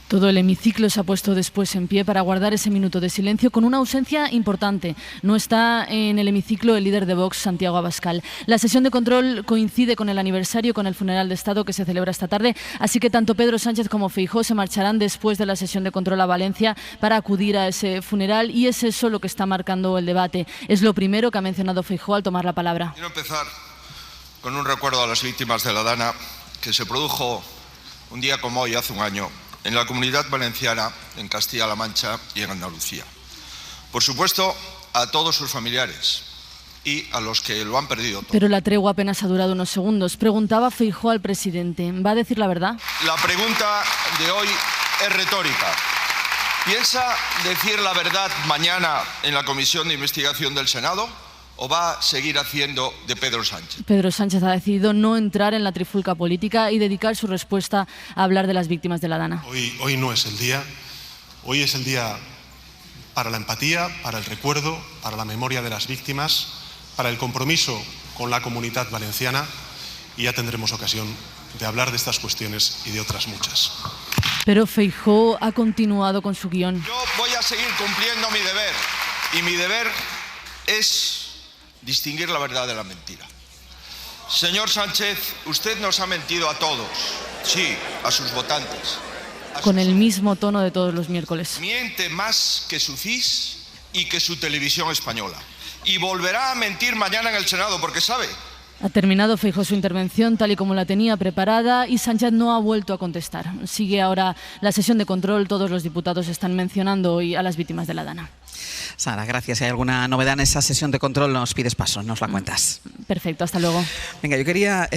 Todo el hemiciclo se ha puesto después en pie para guardar ese minuto de silencio con una ausencia importante. No está en el hemiciclo el líder de Vox, Santiago Abascal. La sesión de control coincide con el aniversario, con el funeral de Estado que se celebra esta tarde, así que tanto Pedro Sánchez como Feijóo se marcharán después de la sesión de control a Valencia para acudir a ese funeral y es eso lo que está marcando el debate. Es lo primero que ha mencionado Feijóo al tomar la palabra. Quiero empezar con un recuerdo a las víctimas de la Dana que se produjo un día como hoy hace un año en la Comunidad Valenciana, en Castilla-La Mancha y en Andalucía. Por supuesto, a todos sus familiares y a los que lo han perdido todo. Pero la tregua apenas ha durado unos segundos. Preguntaba Feijóo al presidente, ¿va a decir la verdad? La pregunta de hoy es retórica. ¿Piensa decir la verdad mañana en la Comisión de Investigación del Senado o va a seguir haciendo de Pedro Sánchez? Pedro Sánchez ha decidido no entrar en la trifulca política y dedicar su respuesta a hablar de las víctimas de la Dana. Hoy no es el día. Hoy es el día para la empatía, para el recuerdo, para la memoria de las víctimas, para el compromiso con la Comunidad Valenciana y ya tendremos ocasión de hablar de estas cuestiones y de otras muchas. Pero Feijóo ha continuado con su guión. Yo voy a seguir cumpliendo mi deber y mi deber es distinguir la verdad de la mentira. Señor Sánchez, usted nos ha mentido a todos, sí, a sus votantes. Con el mismo tono de todos los miércoles. Miente más que su CIS y que su televisión española. Y volverá a mentir mañana en el Senado, porque sabe. Ha terminado Feijóo su intervención tal y como la tenía preparada y Sánchez no ha vuelto a contestar. Sigue ahora la sesión de control. Todos los diputados están mencionando hoy a las víctimas de la Dana. Sara, gracias. Si hay alguna novedad en esa sesión de control, nos pides paso, nos la cuentas. Perfecto, hasta luego. Venga, yo quería,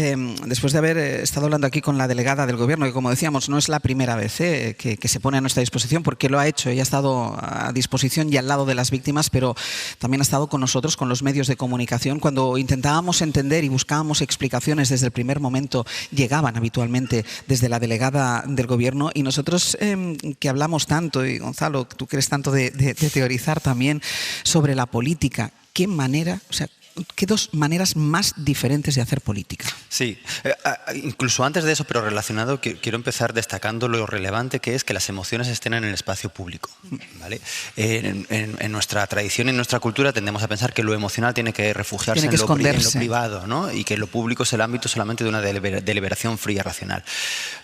después de haber estado hablando aquí con la delegada del Gobierno, que como decíamos, no es la primera vez que se pone a nuestra disposición, porque lo ha hecho, ella ha estado a disposición y al lado de las víctimas, pero también ha estado con nosotros, con los medios de comunicación, cuando intentábamos entender y buscábamos explicaciones desde el primer momento, llegaban habitualmente desde la delegada del Gobierno, y nosotros que hablamos tanto, y Gonzalo, tú que eres tanto de teorizar también sobre la política, ¿qué manera, o sea, qué dos maneras más diferentes de hacer política? Sí, incluso antes de eso, pero relacionado, quiero empezar destacando lo relevante que es que las emociones estén en el espacio público, ¿vale? En nuestra tradición y en nuestra cultura tendemos a pensar que lo emocional tiene que refugiarse en lo privado, ¿no? Y que lo público es el ámbito solamente de una deliberación fría, racional.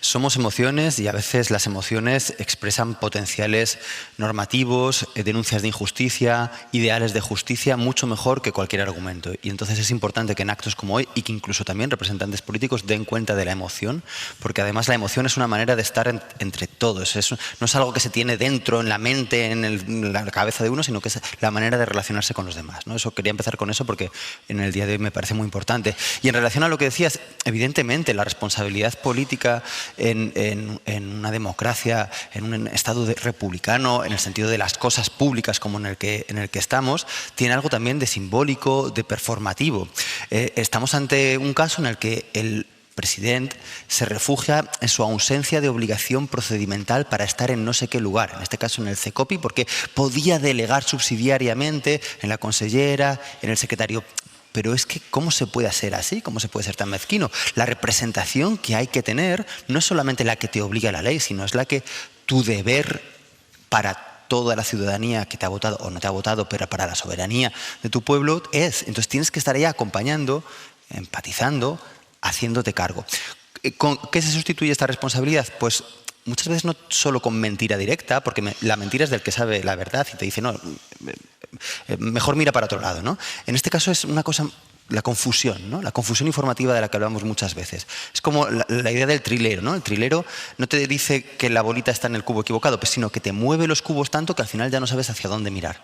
Somos emociones y a veces las emociones expresan potenciales normativos, denuncias de injusticia, ideales de justicia, mucho mejor que cualquier argumento. Y entonces es importante que en actos como hoy, y que incluso también representantes políticos den cuenta de la emoción, porque además la emoción es una manera de estar entre todos. No es algo que se tiene dentro, en la mente, en la cabeza de uno, sino que es la manera de relacionarse con los demás, ¿no? Eso quería empezar con eso porque en el día de hoy me parece muy importante. Y en relación a lo que decías, evidentemente la responsabilidad política en una democracia, en un Estado republicano, en el sentido de las cosas públicas como en el que estamos, tiene algo también de simbólico, de performativo. Estamos ante un caso en el que el presidente se refugia en su ausencia de obligación procedimental para estar en no sé qué lugar, en este caso en el CECOPI, porque podía delegar subsidiariamente en la consellera, en el secretario. Pero es que, ¿cómo se puede hacer así? ¿Cómo se puede ser tan mezquino? La representación que hay que tener no es solamente la que te obliga la ley, sino es la que tu deber para toda la ciudadanía que te ha votado o no te ha votado, pero para la soberanía de tu pueblo es. Entonces tienes que estar ahí acompañando, empatizando, haciéndote cargo. ¿Con qué se sustituye esta responsabilidad? Pues muchas veces no solo con mentira directa, porque la mentira es del que sabe la verdad y te dice, no, mejor mira para otro lado, ¿no? En este caso es una cosa... La confusión, ¿no? La confusión informativa de la que hablamos muchas veces. Es como la idea del trilero, ¿no? El trilero no te dice que la bolita está en el cubo equivocado, sino que te mueve los cubos tanto que al final ya no sabes hacia dónde mirar.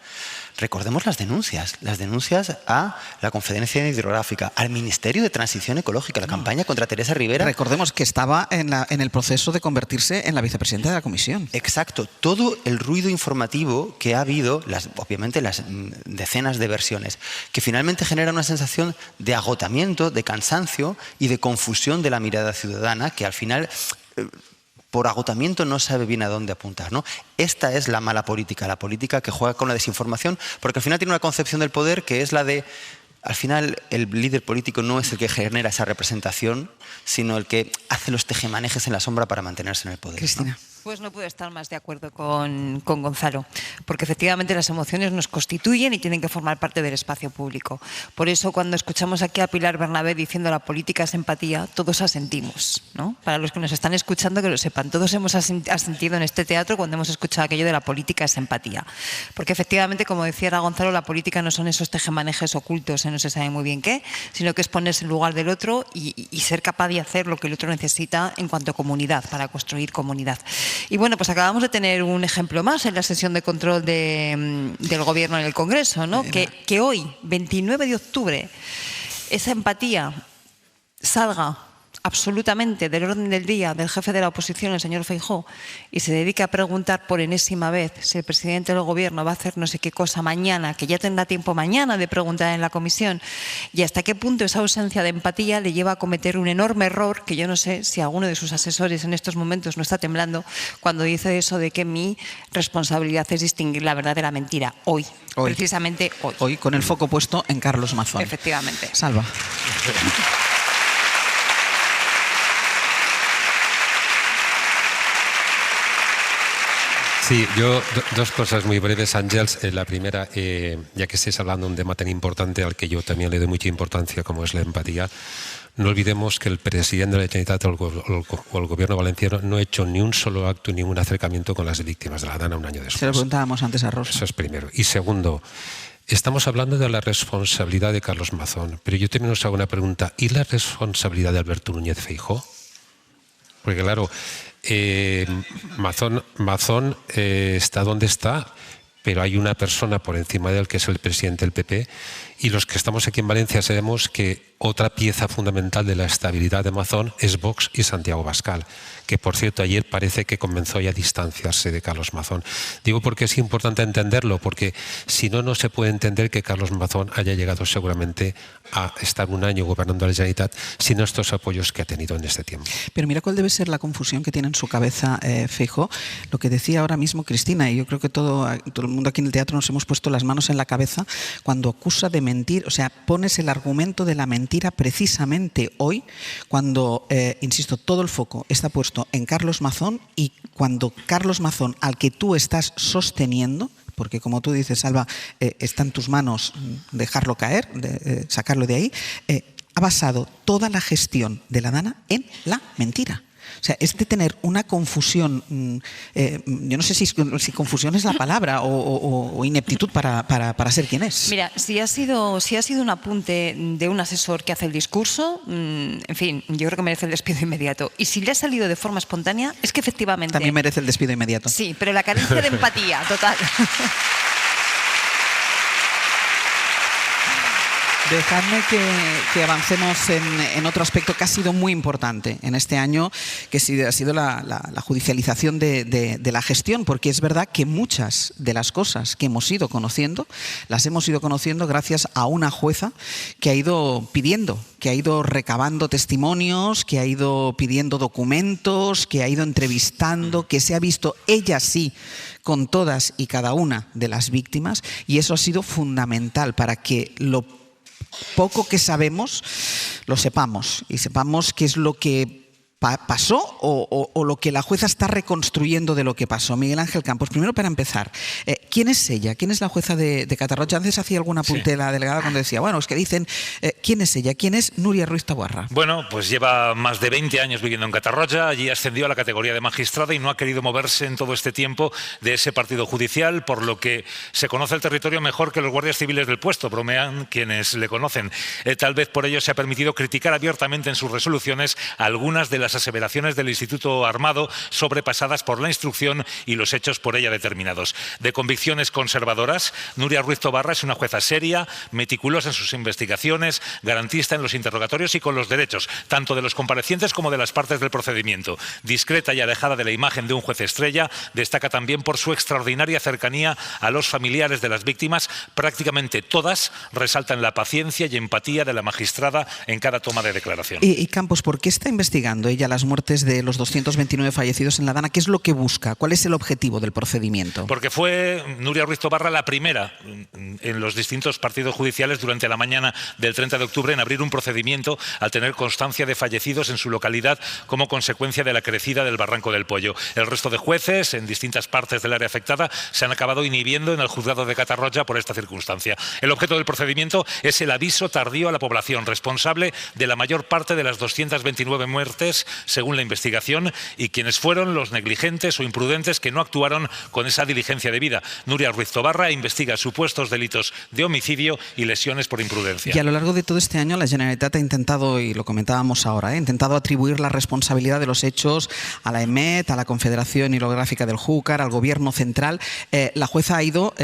Recordemos las denuncias a la Confederación Hidrográfica, al Ministerio de Transición Ecológica, la campaña contra Teresa Rivera. Recordemos que estaba en el proceso de convertirse en la vicepresidenta de la Comisión. Exacto. Todo el ruido informativo que ha habido, obviamente las decenas de versiones, que finalmente genera una sensación de agotamiento, de cansancio y de confusión de la mirada ciudadana, que al final... por agotamiento no sabe bien a dónde apuntar, ¿no? Esta es la mala política, la política que juega con la desinformación, porque al final tiene una concepción del poder que es la de, al final el líder político no es el que genera esa representación, sino el que hace los tejemanejes en la sombra para mantenerse en el poder. Cristina. ¿No? Pues no puedo estar más de acuerdo con Gonzalo, porque efectivamente las emociones nos constituyen y tienen que formar parte del espacio público. Por eso cuando escuchamos aquí a Pilar Bernabé diciendo la política es empatía, todos asentimos, ¿no? Para los que nos están escuchando que lo sepan, todos hemos asentido en este teatro cuando hemos escuchado aquello de la política es empatía. Porque efectivamente, como decía Gonzalo, la política no son esos tejemanejes ocultos, no se sabe muy bien qué, sino que es ponerse en lugar del otro y ser capaz de hacer lo que el otro necesita en cuanto a comunidad, para construir comunidad. Y bueno, pues acabamos de tener un ejemplo más en la sesión de control del Gobierno en el Congreso, ¿no? Que hoy, 29 de octubre, esa empatía salga absolutamente del orden del día del jefe de la oposición, el señor Feijóo, y se dedica a preguntar por enésima vez si el presidente del Gobierno va a hacer no sé qué cosa mañana, que ya tendrá tiempo mañana de preguntar en la comisión, y hasta qué punto esa ausencia de empatía le lleva a cometer un enorme error, que yo no sé si alguno de sus asesores en estos momentos no está temblando cuando dice eso de que mi responsabilidad es distinguir la verdad de la mentira. Hoy. Precisamente hoy. Hoy, con el foco puesto en Carlos Mazón. Efectivamente. Salva. Sí, yo dos cosas muy breves, Ángels. La primera, ya que estés hablando de un tema tan importante al que yo también le doy mucha importancia, como es la empatía, no olvidemos que el presidente de la Generalitat o el Gobierno valenciano no ha hecho ni un solo acto, ni un acercamiento con las víctimas de la Dana un año después. Se lo preguntábamos antes a Rosa. Eso es primero. Y segundo, estamos hablando de la responsabilidad de Carlos Mazón, pero yo también os hago una pregunta. ¿Y la responsabilidad de Alberto Núñez Feijóo? Porque claro, Mazón está donde está, pero hay una persona por encima de él que es el presidente del PP, y los que estamos aquí en Valencia sabemos que otra pieza fundamental de la estabilidad de Mazón es Vox y Santiago Abascal, que por cierto ayer parece que comenzó ya a distanciarse de Carlos Mazón. Digo porque es importante entenderlo, porque si no, no se puede entender que Carlos Mazón haya llegado seguramente a estar un año gobernando la Generalitat sin estos apoyos que ha tenido en este tiempo. Pero mira cuál debe ser la confusión que tiene en su cabeza Feijóo, lo que decía ahora mismo Cristina, y yo creo que todo el mundo aquí en el teatro nos hemos puesto las manos en la cabeza cuando acusa de mentir, o sea, pones el argumento de la mentira precisamente hoy, cuando, insisto, todo el foco está puesto en Carlos Mazón, y cuando Carlos Mazón, al que tú estás sosteniendo, porque como tú dices, Salva, está en tus manos dejarlo caer, sacarlo de ahí, ha basado toda la gestión de la Dana en la mentira. O sea, es de tener una confusión, yo no sé si confusión es la palabra o ineptitud para ser quien es. Mira, si ha sido un apunte de un asesor que hace el discurso, en fin, yo creo que merece el despido inmediato. Y si le ha salido de forma espontánea, es que efectivamente... También merece el despido inmediato. Sí, pero la carencia de empatía, total. Dejadme que avancemos en otro aspecto que ha sido muy importante en este año, que ha sido la judicialización de la gestión, porque es verdad que muchas de las cosas que hemos ido conociendo, las hemos ido conociendo gracias a una jueza que ha ido pidiendo, que ha ido recabando testimonios, que ha ido pidiendo documentos, que ha ido entrevistando, que se ha visto ella sí con todas y cada una de las víctimas, y eso ha sido fundamental para que lo poco que sabemos lo sepamos, y sepamos qué es lo que pasó o lo que la jueza está reconstruyendo de lo que pasó. Miguel Ángel Campos, primero para empezar, ¿quién es ella? ¿Quién es la jueza de Catarroja? Antes hacía algún apunte la delegada cuando decía, bueno, es que dicen, ¿quién es ella? ¿Quién es Núria Ruiz Taboada? Bueno, pues lleva más de 20 años viviendo en Catarroja, allí ascendió a la categoría de magistrada y no ha querido moverse en todo este tiempo de ese partido judicial, por lo que se conoce el territorio mejor que los guardias civiles del puesto, bromean quienes le conocen. Tal vez por ello se ha permitido criticar abiertamente en sus resoluciones algunas de las aseveraciones del Instituto Armado sobrepasadas por la instrucción y los hechos por ella determinados. De convicciones conservadoras, Núria Ruiz Taboada es una jueza seria, meticulosa en sus investigaciones, garantista en los interrogatorios y con los derechos, tanto de los comparecientes como de las partes del procedimiento. Discreta y alejada de la imagen de un juez estrella, destaca también por su extraordinaria cercanía a los familiares de las víctimas. Prácticamente todas resaltan la paciencia y empatía de la magistrada en cada toma de declaración. Y Campos, ¿por qué está investigando ella las muertes de los 229 fallecidos en la Dana? ¿Qué es lo que busca? ¿Cuál es el objetivo del procedimiento? Porque fue Núria Ruiz Taboada la primera en los distintos partidos judiciales durante la mañana del 30 de octubre en abrir un procedimiento al tener constancia de fallecidos en su localidad como consecuencia de la crecida del Barranco del Pollo. El resto de jueces en distintas partes del área afectada se han acabado inhibiendo en el juzgado de Catarroja por esta circunstancia. El objeto del procedimiento es el aviso tardío a la población responsable de la mayor parte de las 229 muertes, según la investigación, y quienes fueron los negligentes o imprudentes que no actuaron con esa diligencia debida. Núria Ruiz Taboada investiga supuestos delitos de homicidio y lesiones por imprudencia. Y a lo largo de todo este año la Generalitat ha intentado, y lo comentábamos ahora, ha intentado atribuir la responsabilidad de los hechos a la EMET, a la Confederación Hidrográfica del Júcar, al Gobierno Central. La jueza ha ido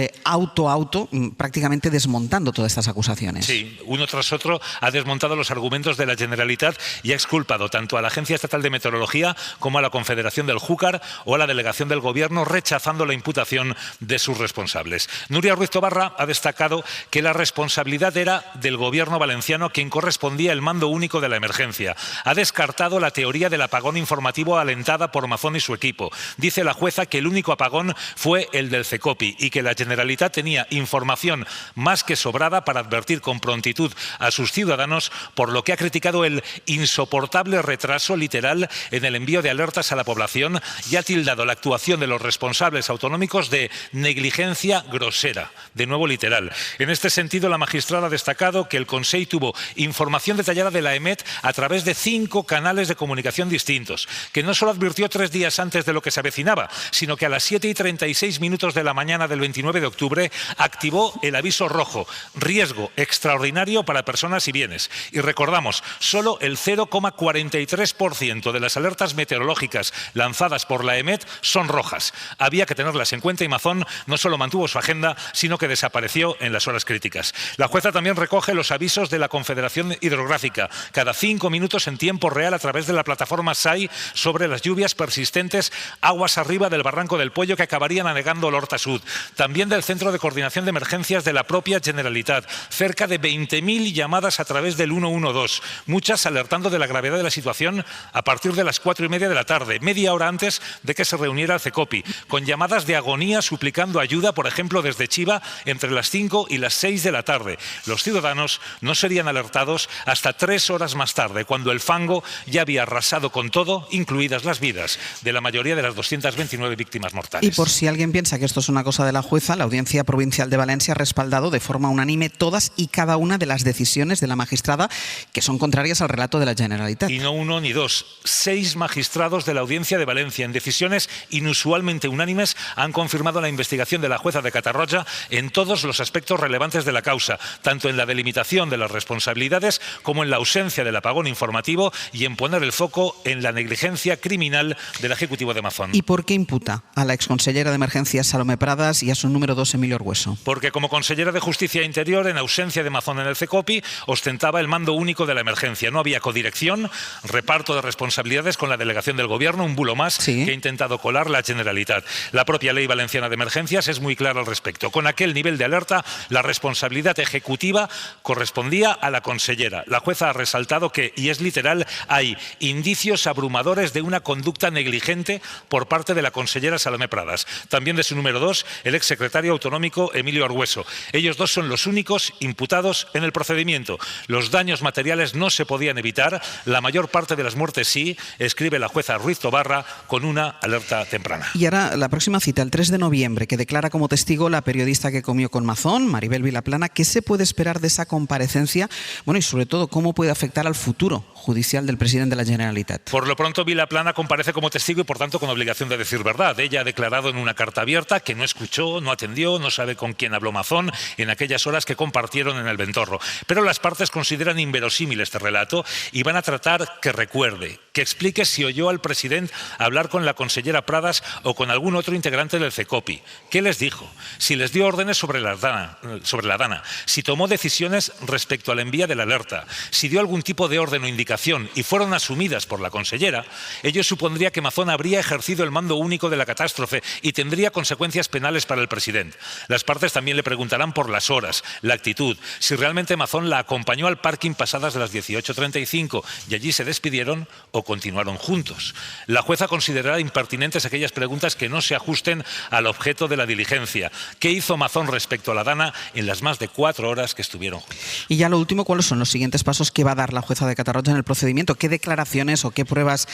prácticamente desmontando todas estas acusaciones. Sí, uno tras otro ha desmontado los argumentos de la Generalitat y ha exculpado tanto a la Agencia Estatal de Meteorología como a la Confederación del Júcar o a la delegación del Gobierno, rechazando la imputación de sus responsables. Núria Ruiz Taboada ha destacado que la responsabilidad era del Gobierno valenciano, quien correspondía el mando único de la emergencia. Ha descartado la teoría del apagón informativo alentada por Mazón y su equipo. Dice la jueza que el único apagón fue el del CECOPI y que la Generalitat tenía información más que sobrada para advertir con prontitud a sus ciudadanos, por lo que ha criticado el insoportable retraso literal en el envío de alertas a la población y ha tildado la actuación de los responsables autonómicos de negligencia grosera, de nuevo literal. En este sentido, la magistrada ha destacado que el Consejo tuvo información detallada de la EMET a través de 5 canales de comunicación distintos, que no solo advirtió 3 días antes de lo que se avecinaba, sino que a las 7:36 de la mañana del 29 de octubre activó el aviso rojo, riesgo extraordinario para personas y bienes. Y recordamos, solo el 0,43% 80% de las alertas meteorológicas lanzadas por la EMET son rojas. Había que tenerlas en cuenta y Mazón no solo mantuvo su agenda, sino que desapareció en las horas críticas. La jueza también recoge los avisos de la Confederación Hidrográfica cada 5 minutos en tiempo real a través de la plataforma SAI sobre las lluvias persistentes aguas arriba del Barranco del Pollo que acabarían anegando el Horta Sud. También del Centro de Coordinación de Emergencias de la propia Generalitat. Cerca de 20.000 llamadas a través del 112, muchas alertando de la gravedad de la situación a partir de las 4:30 de la tarde, media hora antes de que se reuniera el CECOPI, con llamadas de agonía suplicando ayuda, por ejemplo, desde Chiva, entre las 5 y las 6 de la tarde. Los ciudadanos no serían alertados hasta 3 horas más tarde, cuando el fango ya había arrasado con todo, incluidas las vidas de la mayoría de las 229 víctimas mortales. Y por si alguien piensa que esto es una cosa de la jueza, la Audiencia Provincial de Valencia ha respaldado de forma unánime todas y cada una de las decisiones de la magistrada que son contrarias al relato de la Generalitat. Y no uno ni dos, 6 magistrados de la Audiencia de Valencia, en decisiones inusualmente unánimes, han confirmado la investigación de la jueza de Catarroja en todos los aspectos relevantes de la causa, tanto en la delimitación de las responsabilidades como en la ausencia del apagón informativo y en poner el foco en la negligencia criminal del Ejecutivo de Mazón. ¿Y por qué imputa a la exconsellera de Emergencias Salomé Pradas y a su número 2 Emilio Argueso? Porque como consellera de Justicia e Interior, en ausencia de Mazón en el CECOPI, ostentaba el mando único de la emergencia. No había codirección, reparto de responsabilidades con la delegación del Gobierno, un bulo más que ha intentado colar la Generalitat. La propia Ley Valenciana de Emergencias es muy clara al respecto. Con aquel nivel de alerta, la responsabilidad ejecutiva correspondía a la consellera. La jueza ha resaltado que, y es literal, hay indicios abrumadores de una conducta negligente por parte de la consellera Salomé Pradas. También de su número 2, el exsecretario autonómico Emilio Argueso. Ellos dos son los únicos imputados en el procedimiento. Los daños materiales no se podían evitar, la mayor parte de las muertes sí, escribe la jueza Ruiz Tobarra con una alerta temprana. Y ahora la próxima cita, el 3 de noviembre, que declara como testigo la periodista que comió con Mazón, Maribel Vilaplana. ¿Qué se puede esperar de esa comparecencia? Bueno, y sobre todo, ¿cómo puede afectar al futuro judicial del presidente de la Generalitat? Por lo pronto, Vilaplana comparece como testigo y, por tanto, con obligación de decir verdad. Ella ha declarado en una carta abierta que no escuchó, no atendió, no sabe con quién habló Mazón en aquellas horas que compartieron en el Ventorro. Pero las partes consideran inverosímil este relato y van a tratar que recuerde, que explique si oyó al presidente hablar con la consellera Pradas o con algún otro integrante del CECOPI. ¿Qué les dijo? Si les dio órdenes sobre la DANA, si tomó decisiones respecto al envío de la alerta, si dio algún tipo de orden o indicación y fueron asumidas por la consellera, ello supondría que Mazón habría ejercido el mando único de la catástrofe y tendría consecuencias penales para el presidente. Las partes también le preguntarán por las horas, la actitud, si realmente Mazón la acompañó al parking pasadas de las 18:35 y allí se despidieron o continuaron juntos. La jueza considerará impertinentes aquellas preguntas que no se ajusten al objeto de la diligencia. ¿Qué hizo Mazón respecto a la DANA en las más de 4 horas que estuvieron juntos? Y ya lo último, ¿cuáles son los siguientes pasos que va a dar la jueza de Catarroja en el procedimiento? ¿Qué declaraciones o qué pruebas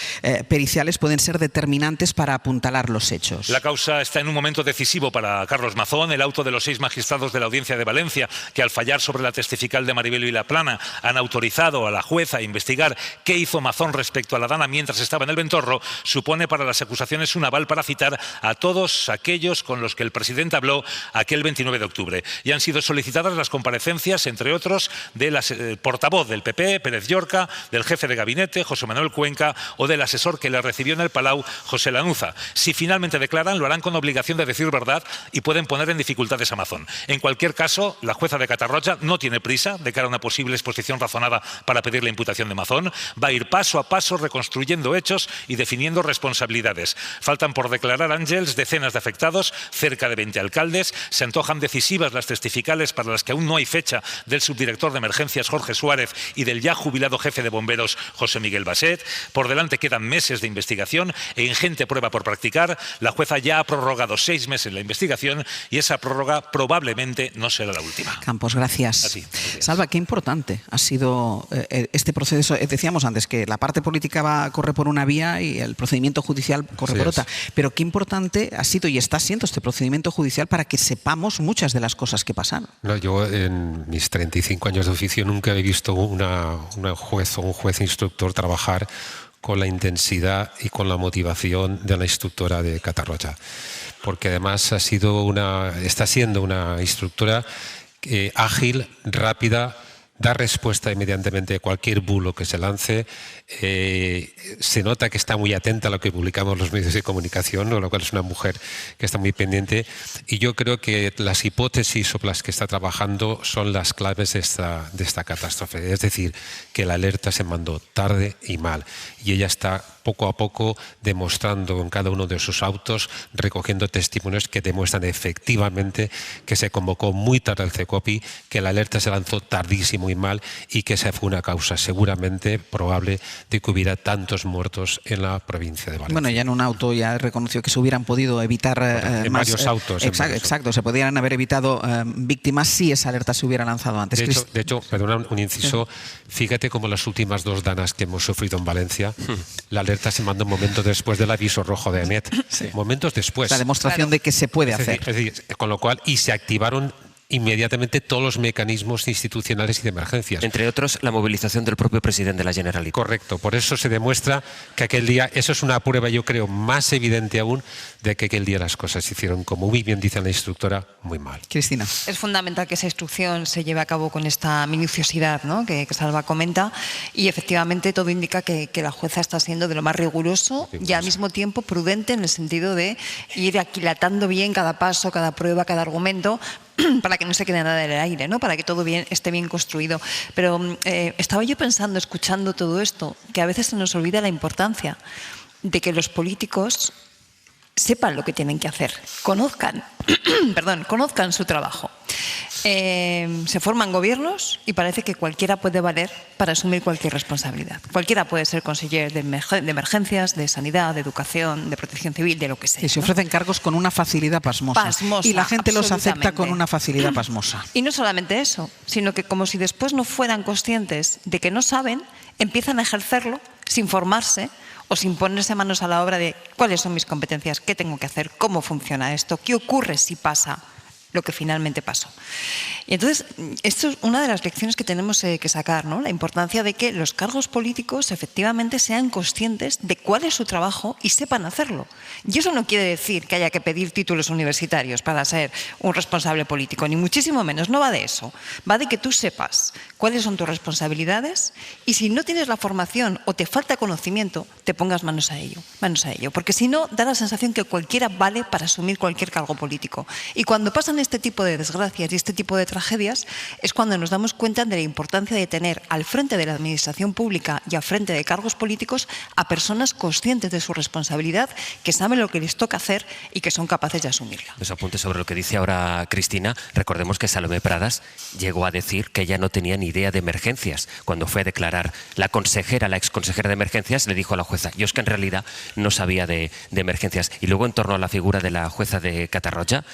periciales pueden ser determinantes para apuntalar los hechos? La causa está en un momento decisivo para Carlos Mazón. El auto de los 6 magistrados de la Audiencia de Valencia, que al fallar sobre la testifical de Maribel Vilaplana han autorizado a la jueza a investigar qué hizo Mazón respecto a la DANA mientras estaba en el Ventorro, supone para las acusaciones un aval para citar a todos aquellos con los que el presidente habló aquel 29 de octubre. Y han sido solicitadas las comparecencias, entre otros, del portavoz del PP, Pérez Llorca, del jefe de gabinete, José Manuel Cuenca, o del asesor que le recibió en el Palau, José Lanuza. Si finalmente declaran, lo harán con obligación de decir verdad y pueden poner en dificultades a Mazón. En cualquier caso, la jueza de Catarroja no tiene prisa de cara a una posible exposición razonada para pedir la imputación de Mazón. Va a ir paso a paso reconstruyendo hechos y definiendo responsabilidades. Faltan por declarar, Ángels, decenas de afectados, cerca de 20 alcaldes. Se antojan decisivas las testificales para las que aún no hay fecha del subdirector de emergencias, Jorge Suárez, y del ya jubilado jefe de bomberos, José Miguel Baset. Por delante quedan meses de investigación e ingente prueba por practicar. La jueza ya ha prorrogado 6 meses la investigación y esa prórroga probablemente no será la última. Campos, gracias. Así, Salva, qué importante ha sido este proceso. Decíamos antes que la parte política corre por una vía y el procedimiento judicial corre por otra. Pero qué importante ha sido y está siendo este procedimiento judicial para que sepamos muchas de las cosas que pasaron. No, yo en mis 35 años de oficio nunca he visto una juez o un juez instructor trabajar con la intensidad y con la motivación de la instructora de Catarroja, porque además está siendo una instructora ágil, rápida, da respuesta inmediatamente a cualquier bulo que se lance. Se nota que está muy atenta a lo que publicamos los medios de comunicación, ¿no? Lo cual es una mujer que está muy pendiente. Y yo creo que las hipótesis sobre las que está trabajando son las claves de esta catástrofe. Es decir, que la alerta se mandó tarde y mal. Y ella está poco a poco demostrando en cada uno de sus autos, recogiendo testimonios que demuestran efectivamente que se convocó muy tarde al CECOPI, que la alerta se lanzó tardísimo y mal y que esa fue una causa seguramente probable de que hubiera tantos muertos en la provincia de Valencia. Bueno, ya en un auto ya reconoció que se hubieran podido evitar en más, varios autos. Exacto, se podrían haber evitado víctimas si esa alerta se hubiera lanzado antes. De hecho, perdona un inciso, fíjate cómo las últimas 2 danas que hemos sufrido en Valencia, la alerta se mandó un momento después del aviso rojo de EMET, momentos después. La demostración de que se puede hacer. Es decir, con lo cual, y se activaron inmediatamente todos los mecanismos institucionales y de emergencias. Entre otros, la movilización del propio presidente de la Generalitat. Correcto, por eso se demuestra que aquel día, eso es una prueba, yo creo, más evidente aún, de que aquel día las cosas se hicieron, como muy bien dice la instructora, muy mal. Cristina. Es fundamental que esa instrucción se lleve a cabo con esta minuciosidad, ¿no?, que Salva comenta, y efectivamente todo indica que la jueza está siendo de lo más riguroso y al mismo tiempo prudente en el sentido de ir aquilatando bien cada paso, cada prueba, cada argumento, para que no se quede nada en el aire, ¿no?, para que todo esté bien construido. Pero estaba yo pensando, escuchando todo esto, que a veces se nos olvida la importancia de que los políticos sepan lo que tienen que hacer, conozcan su trabajo. Se forman gobiernos y parece que cualquiera puede valer para asumir cualquier responsabilidad. Cualquiera puede ser consejero de emergencias, de sanidad, de educación, de protección civil, de lo que sea. Y se ofrecen cargos con una facilidad pasmosa. Y la gente los acepta con una facilidad pasmosa. Y no solamente eso, sino que como si después no fueran conscientes de que no saben, empiezan a ejercerlo sin formarse o sin ponerse manos a la obra de cuáles son mis competencias, qué tengo que hacer, cómo funciona esto, qué ocurre si pasa lo que finalmente pasó. Y entonces, esto es una de las lecciones que tenemos que sacar, ¿no? La importancia de que los cargos políticos efectivamente sean conscientes de cuál es su trabajo y sepan hacerlo. Y eso no quiere decir que haya que pedir títulos universitarios para ser un responsable político, ni muchísimo menos, no va de eso. Va de que tú sepas cuáles son tus responsabilidades y si no tienes la formación o te falta conocimiento, te pongas manos a ello. Porque si no, da la sensación que cualquiera vale para asumir cualquier cargo político. Y cuando pasan este tipo de desgracias y este tipo de tragedias es cuando nos damos cuenta de la importancia de tener al frente de la administración pública y al frente de cargos políticos a personas conscientes de su responsabilidad, que saben lo que les toca hacer y que son capaces de asumirla. Los apuntes sobre lo que dice ahora Cristina. Recordemos que Salomé Pradas llegó a decir que ella no tenía ni idea de emergencias. Cuando fue a declarar la exconsejera de emergencias, le dijo a la jueza, yo es que en realidad no sabía de emergencias. Y luego en torno a la figura de la jueza de Catarroja,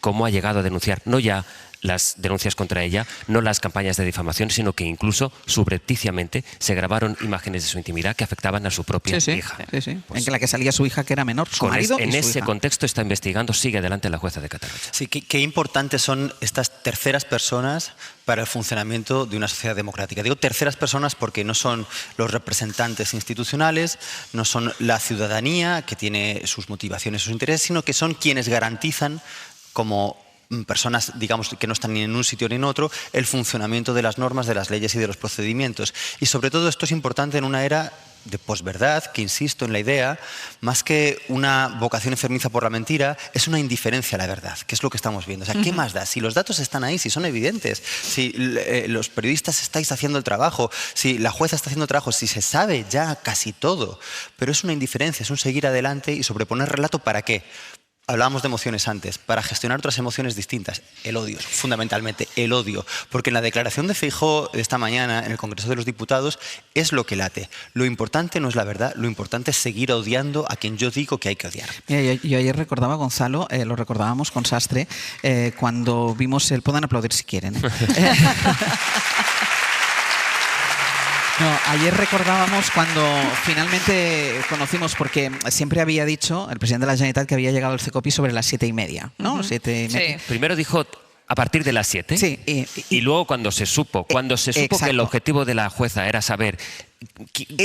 cómo ha llegado a denunciar, no ya las denuncias contra ella, no las campañas de difamación, sino que incluso subrepticiamente se grabaron imágenes de su intimidad que afectaban a su propia hija. Sí. Pues, en la que salía su hija, que era menor, su marido en y su ese hija. Contexto está investigando, sigue adelante la jueza de Catarroja. Sí, qué importantes son estas terceras personas para el funcionamiento de una sociedad democrática. Digo terceras personas porque no son los representantes institucionales, no son la ciudadanía que tiene sus motivaciones, sus intereses, sino que son quienes garantizan como personas, digamos, que no están ni en un sitio ni en otro, el funcionamiento de las normas, de las leyes y de los procedimientos. Y sobre todo esto es importante en una era de posverdad, que insisto en la idea, más que una vocación enfermiza por la mentira, es una indiferencia a la verdad, que es lo que estamos viendo. O sea, ¿qué más da? Si los datos están ahí, si son evidentes, si los periodistas estáis haciendo el trabajo, si la jueza está haciendo el trabajo, si se sabe ya casi todo, pero es una indiferencia, es un seguir adelante y sobreponer relato, ¿para qué? Hablábamos de emociones antes, para gestionar otras emociones distintas. El odio, fundamentalmente el odio. Porque en la declaración de Feijóo de esta mañana en el Congreso de los Diputados es lo que late. Lo importante no es la verdad, lo importante es seguir odiando a quien yo digo que hay que odiar. Mira, yo ayer recordaba, Gonzalo, lo recordábamos con Sastre, cuando vimos el... Pueden aplaudir si quieren. No, ayer recordábamos cuando finalmente conocimos, porque siempre había dicho el presidente de la Generalitat que había llegado el CECOPI sobre las 7:30, ¿no? 7:30. Sí. Primero dijo a partir de las 7, sí, y luego cuando se supo que el objetivo de la jueza era saber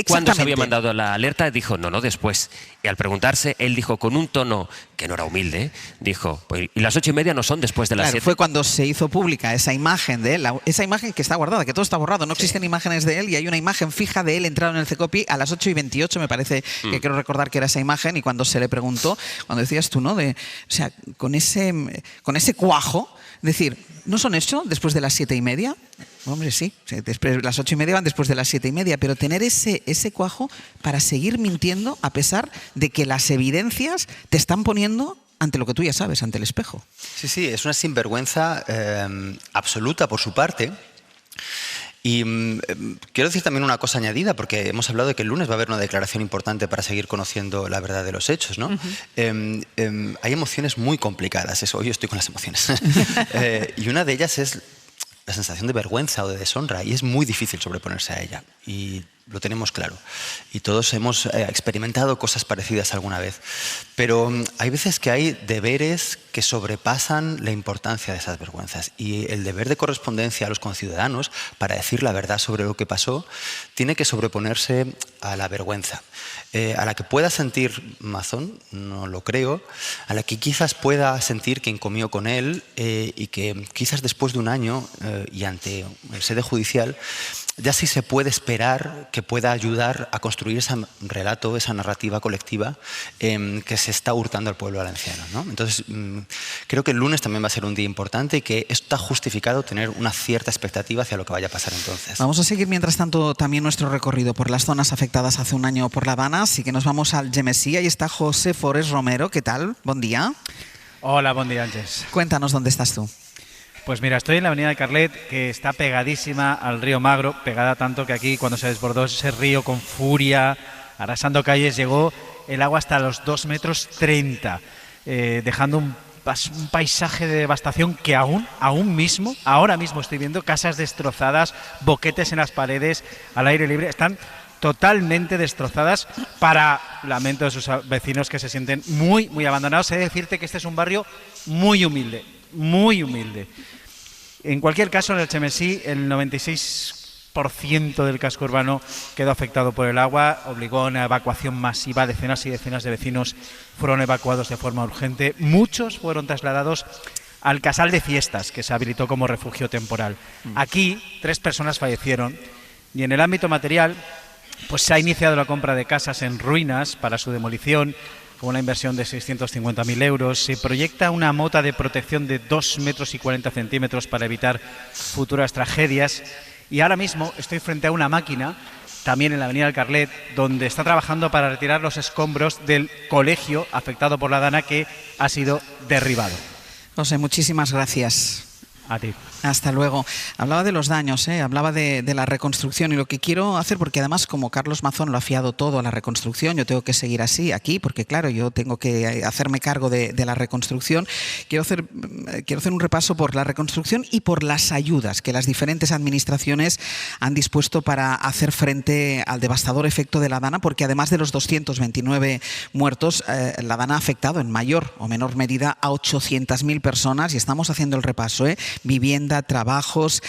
¿cuándo se había mandado la alerta? Dijo, no, después. Y al preguntarse, él dijo con un tono que no era humilde, dijo, pues, ¿y las 8:30 no son después de las 7? Fue cuando se hizo pública esa imagen de él, esa imagen que está guardada, que todo está borrado, no existen imágenes de él y hay una imagen fija de él entrado en el CECOPI a las 8:28, me parece que quiero recordar que era esa imagen, y cuando se le preguntó, cuando decías tú, ¿no? O sea, con ese cuajo, decir, ¿no son eso después de las 7:30? Hombre, sí, después, las 8:30 van después de las 7:30, pero tener ese cuajo para seguir mintiendo a pesar de que las evidencias te están poniendo ante lo que tú ya sabes, ante el espejo. Sí, es una sinvergüenza absoluta por su parte. Y quiero decir también una cosa añadida, porque hemos hablado de que el lunes va a haber una declaración importante para seguir conociendo la verdad de los hechos, ¿no? Hay emociones muy complicadas, hoy yo estoy con las emociones. Y una de ellas es la sensación de vergüenza o de deshonra, y es muy difícil sobreponerse a ella, y lo tenemos claro. Y todos hemos experimentado cosas parecidas alguna vez. Pero hay veces que hay deberes que sobrepasan la importancia de esas vergüenzas, y el deber de correspondencia a los conciudadanos para decir la verdad sobre lo que pasó tiene que sobreponerse a la vergüenza. A la que pueda sentir Mazón, no lo creo, a la que quizás pueda sentir quien comió con él, y que quizás después de un año y ante el sede judicial ya sí se puede esperar que pueda ayudar a construir ese relato, esa narrativa colectiva que se está hurtando al pueblo valenciano, ¿no? Entonces, creo que el lunes también va a ser un día importante y que está justificado tener una cierta expectativa hacia lo que vaya a pasar entonces. Vamos a seguir, mientras tanto, también nuestro recorrido por las zonas afectadas hace un año por La Dana, así que nos vamos al Gemesí. Ahí está José Forés Romero. ¿Qué tal? Buen día. Hola, buen día, Ángeles. Cuéntanos dónde estás tú. Pues mira, estoy en la avenida del Carlet, que está pegadísima al río Magro, pegada tanto que aquí, cuando se desbordó ese río con furia, arrasando calles, llegó el agua hasta los 2,30 metros, dejando un paisaje de devastación que ahora mismo estoy viendo casas destrozadas, boquetes en las paredes, al aire libre, están totalmente destrozadas, para lamento de sus vecinos que se sienten muy, muy abandonados. He de decirte que este es un barrio muy humilde. En cualquier caso, en el Gemesí, el 96% del casco urbano quedó afectado por el agua, obligó a una evacuación masiva, decenas y decenas de vecinos fueron evacuados de forma urgente, muchos fueron trasladados al Casal de Fiestas, que se habilitó como refugio temporal. Aquí 3 personas fallecieron, y en el ámbito material, pues se ha iniciado la compra de casas en ruinas para su demolición, con una inversión de 650.000 euros. Se proyecta una mota de protección de 2,40 metros para evitar futuras tragedias. Y ahora mismo estoy frente a una máquina, también en la avenida del Carlet, donde está trabajando para retirar los escombros del colegio afectado por la Dana, que ha sido derribado. José, muchísimas gracias. A ti. Hasta luego. Hablaba de los daños, hablaba de la reconstrucción, y lo que quiero hacer, porque además como Carlos Mazón lo ha fiado todo a la reconstrucción, yo tengo que seguir así aquí, porque claro, yo tengo que hacerme cargo de la reconstrucción. Quiero hacer un repaso por la reconstrucción y por las ayudas que las diferentes administraciones han dispuesto para hacer frente al devastador efecto de la Dana, porque además de los 229 muertos, la Dana ha afectado en mayor o menor medida a 800.000 personas, y estamos haciendo el repaso, vivienda, trabajos.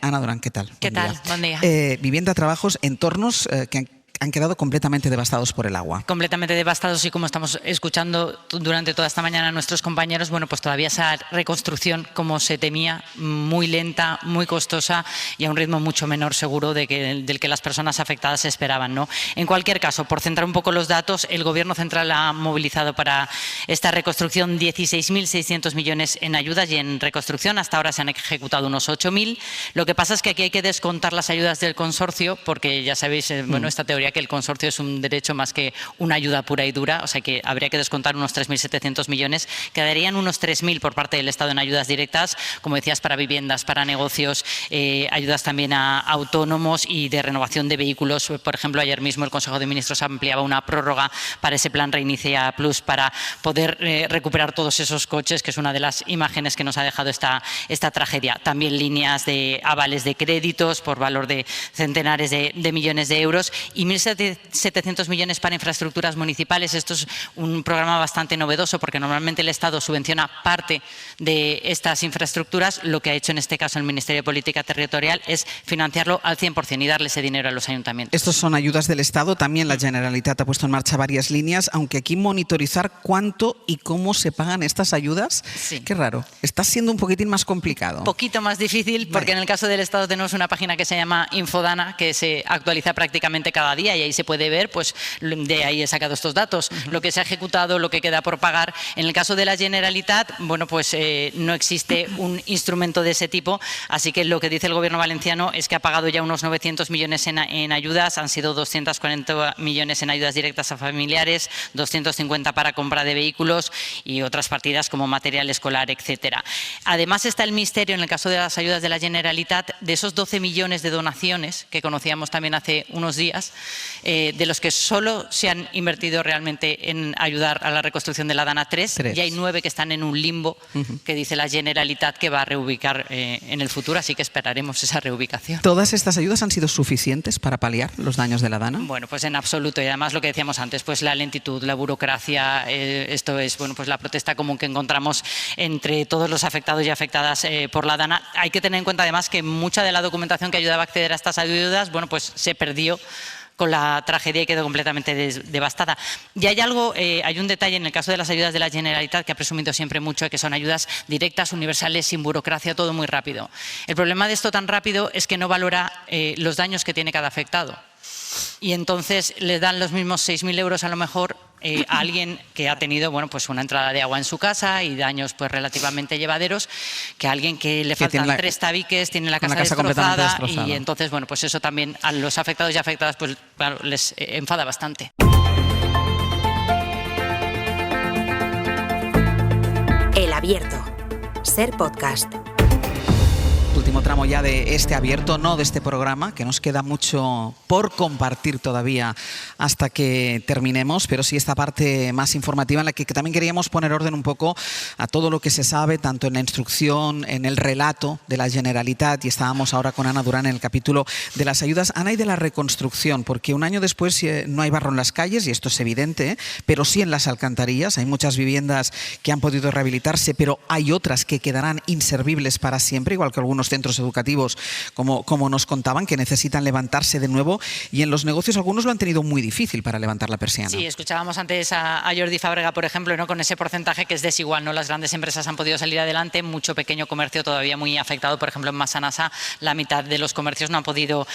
Ana Durán, ¿qué tal? ¿Qué tal? Buen día. Vivienda, trabajos, entornos que han quedado completamente devastados por el agua. Completamente devastados, y como estamos escuchando durante toda esta mañana a nuestros compañeros, bueno, pues todavía esa reconstrucción, como se temía, muy lenta, muy costosa y a un ritmo mucho menor, seguro, del que las personas afectadas esperaban, ¿no? En cualquier caso, por centrar un poco los datos, el Gobierno central ha movilizado para esta reconstrucción 16.600 millones en ayudas y en reconstrucción. Hasta ahora se han ejecutado unos 8.000. Lo que pasa es que aquí hay que descontar las ayudas del consorcio, porque ya sabéis, bueno, esta teoría que el consorcio es un derecho más que una ayuda pura y dura, o sea que habría que descontar unos 3.700 millones, quedarían unos 3.000 por parte del Estado en ayudas directas, como decías, para viviendas, para negocios, ayudas también a autónomos y de renovación de vehículos. Por ejemplo, ayer mismo el Consejo de Ministros ampliaba una prórroga para ese plan Reinicia Plus, para poder recuperar todos esos coches, que es una de las imágenes que nos ha dejado esta tragedia. También líneas de avales de créditos por valor de centenares de millones de euros, y 2.700 millones para infraestructuras municipales. Esto es un programa bastante novedoso porque normalmente el Estado subvenciona parte de estas infraestructuras. Lo que ha hecho en este caso el Ministerio de Política Territorial es financiarlo al 100% y darle ese dinero a los ayuntamientos. Estos son ayudas del Estado. También la Generalitat ha puesto en marcha varias líneas, aunque aquí monitorizar cuánto y cómo se pagan estas ayudas, sí. Qué raro. Está siendo un poquitín más complicado. Un poquito más difícil porque en el caso del Estado tenemos una página que se llama Infodana, que se actualiza prácticamente cada día y ahí se puede ver, pues de ahí he sacado estos datos, lo que se ha ejecutado, lo que queda por pagar. En el caso de la Generalitat, bueno, pues no existe un instrumento de ese tipo, así que lo que dice el Gobierno valenciano es que ha pagado ya unos 900 millones en ayudas, han sido 240 millones en ayudas directas a familiares, 250 para compra de vehículos y otras partidas como material escolar, etcétera. Además está el misterio, en el caso de las ayudas de la Generalitat, de esos 12 millones de donaciones que conocíamos también hace unos días, de los que solo se han invertido realmente en ayudar a la reconstrucción de la Dana 3, y hay 9 que están en un limbo que dice la Generalitat que va a reubicar en el futuro, así que esperaremos esa reubicación. ¿Todas estas ayudas han sido suficientes para paliar los daños de la Dana? Bueno, pues en absoluto, y además lo que decíamos antes, pues la lentitud, la burocracia, esto es, bueno, pues la protesta común que encontramos entre todos los afectados y afectadas por la Dana. Hay que tener en cuenta además que mucha de la documentación que ayudaba a acceder a estas ayudas, bueno, pues se perdió con la tragedia y quedó completamente devastada. Y hay algo, hay un detalle en el caso de las ayudas de la Generalitat que ha presumido siempre mucho, que son ayudas directas, universales, sin burocracia, todo muy rápido. El problema de esto tan rápido es que no valora los daños que tiene cada afectado. Y entonces le dan los mismos 6.000 euros a lo mejor a alguien que ha tenido, bueno, pues una entrada de agua en su casa y daños pues relativamente llevaderos, que a alguien que le faltan 3 tabiques, tiene la casa destrozada, y entonces, bueno, pues eso también a los afectados y afectadas pues claro, les enfada bastante. El Abierto. Ser podcast. Último tramo ya de este abierto, no de este programa, que nos queda mucho por compartir todavía hasta que terminemos, pero sí esta parte más informativa en la que también queríamos poner orden un poco a todo lo que se sabe, tanto en la instrucción, en el relato de la Generalitat, y estábamos ahora con Ana Durán en el capítulo de las ayudas, Ana, y de la reconstrucción, porque un año después no hay barro en las calles, y esto es evidente, pero sí en las alcantarillas. Hay muchas viviendas que han podido rehabilitarse, pero hay otras que quedarán inservibles para siempre, igual que algunos centros educativos, como nos contaban, que necesitan levantarse de nuevo, y en los negocios algunos lo han tenido muy difícil para levantar la persiana. Sí, escuchábamos antes a Jordi Fábrega, por ejemplo, ¿no? Con ese porcentaje que es desigual, ¿no? Las grandes empresas han podido salir adelante, mucho pequeño comercio todavía muy afectado, por ejemplo en Massanassa la mitad de los comercios no han podido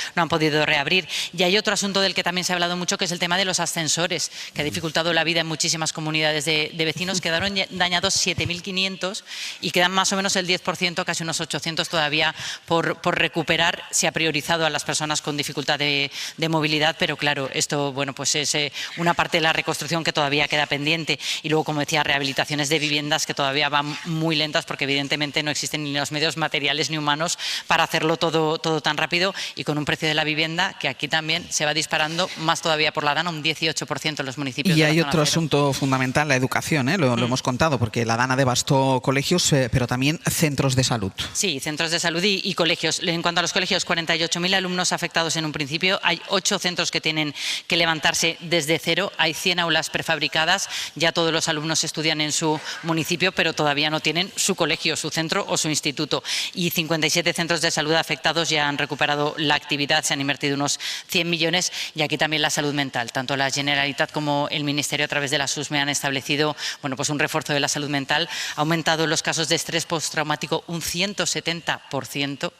reabrir. Y hay otro asunto del que también se ha hablado mucho, que es el tema de los ascensores, que ha dificultado la vida en muchísimas comunidades de vecinos. Quedaron dañados 7.500 y quedan más o menos el 10%, casi unos 800 todavía por recuperar. Se ha priorizado a las personas con dificultad de movilidad, pero claro, esto bueno, pues es una parte de la reconstrucción que todavía queda pendiente. Y luego, como decía, rehabilitaciones de viviendas que todavía van muy lentas porque evidentemente no existen ni los medios materiales ni humanos para hacerlo todo tan rápido, y con un precio de la vivienda que aquí también se va disparando más todavía por la Dana, un 18% en los municipios. Y hay otro asunto fundamental, la educación, lo hemos contado, porque la Dana devastó colegios, pero también centros de salud. Sí, centros de salud y colegios. En cuanto a los colegios, 48.000 alumnos afectados en un principio. Hay 8 centros que tienen que levantarse desde cero. Hay 100 aulas prefabricadas. Ya todos los alumnos estudian en su municipio, pero todavía no tienen su colegio, su centro o su instituto. Y 57 centros de salud afectados ya han recuperado la actividad. Se han invertido unos 100 millones. Y aquí también la salud mental. Tanto la Generalitat como el Ministerio, a través de la SUSME, han establecido bueno, pues un refuerzo de la salud mental. Ha aumentado los casos de estrés postraumático un 170%.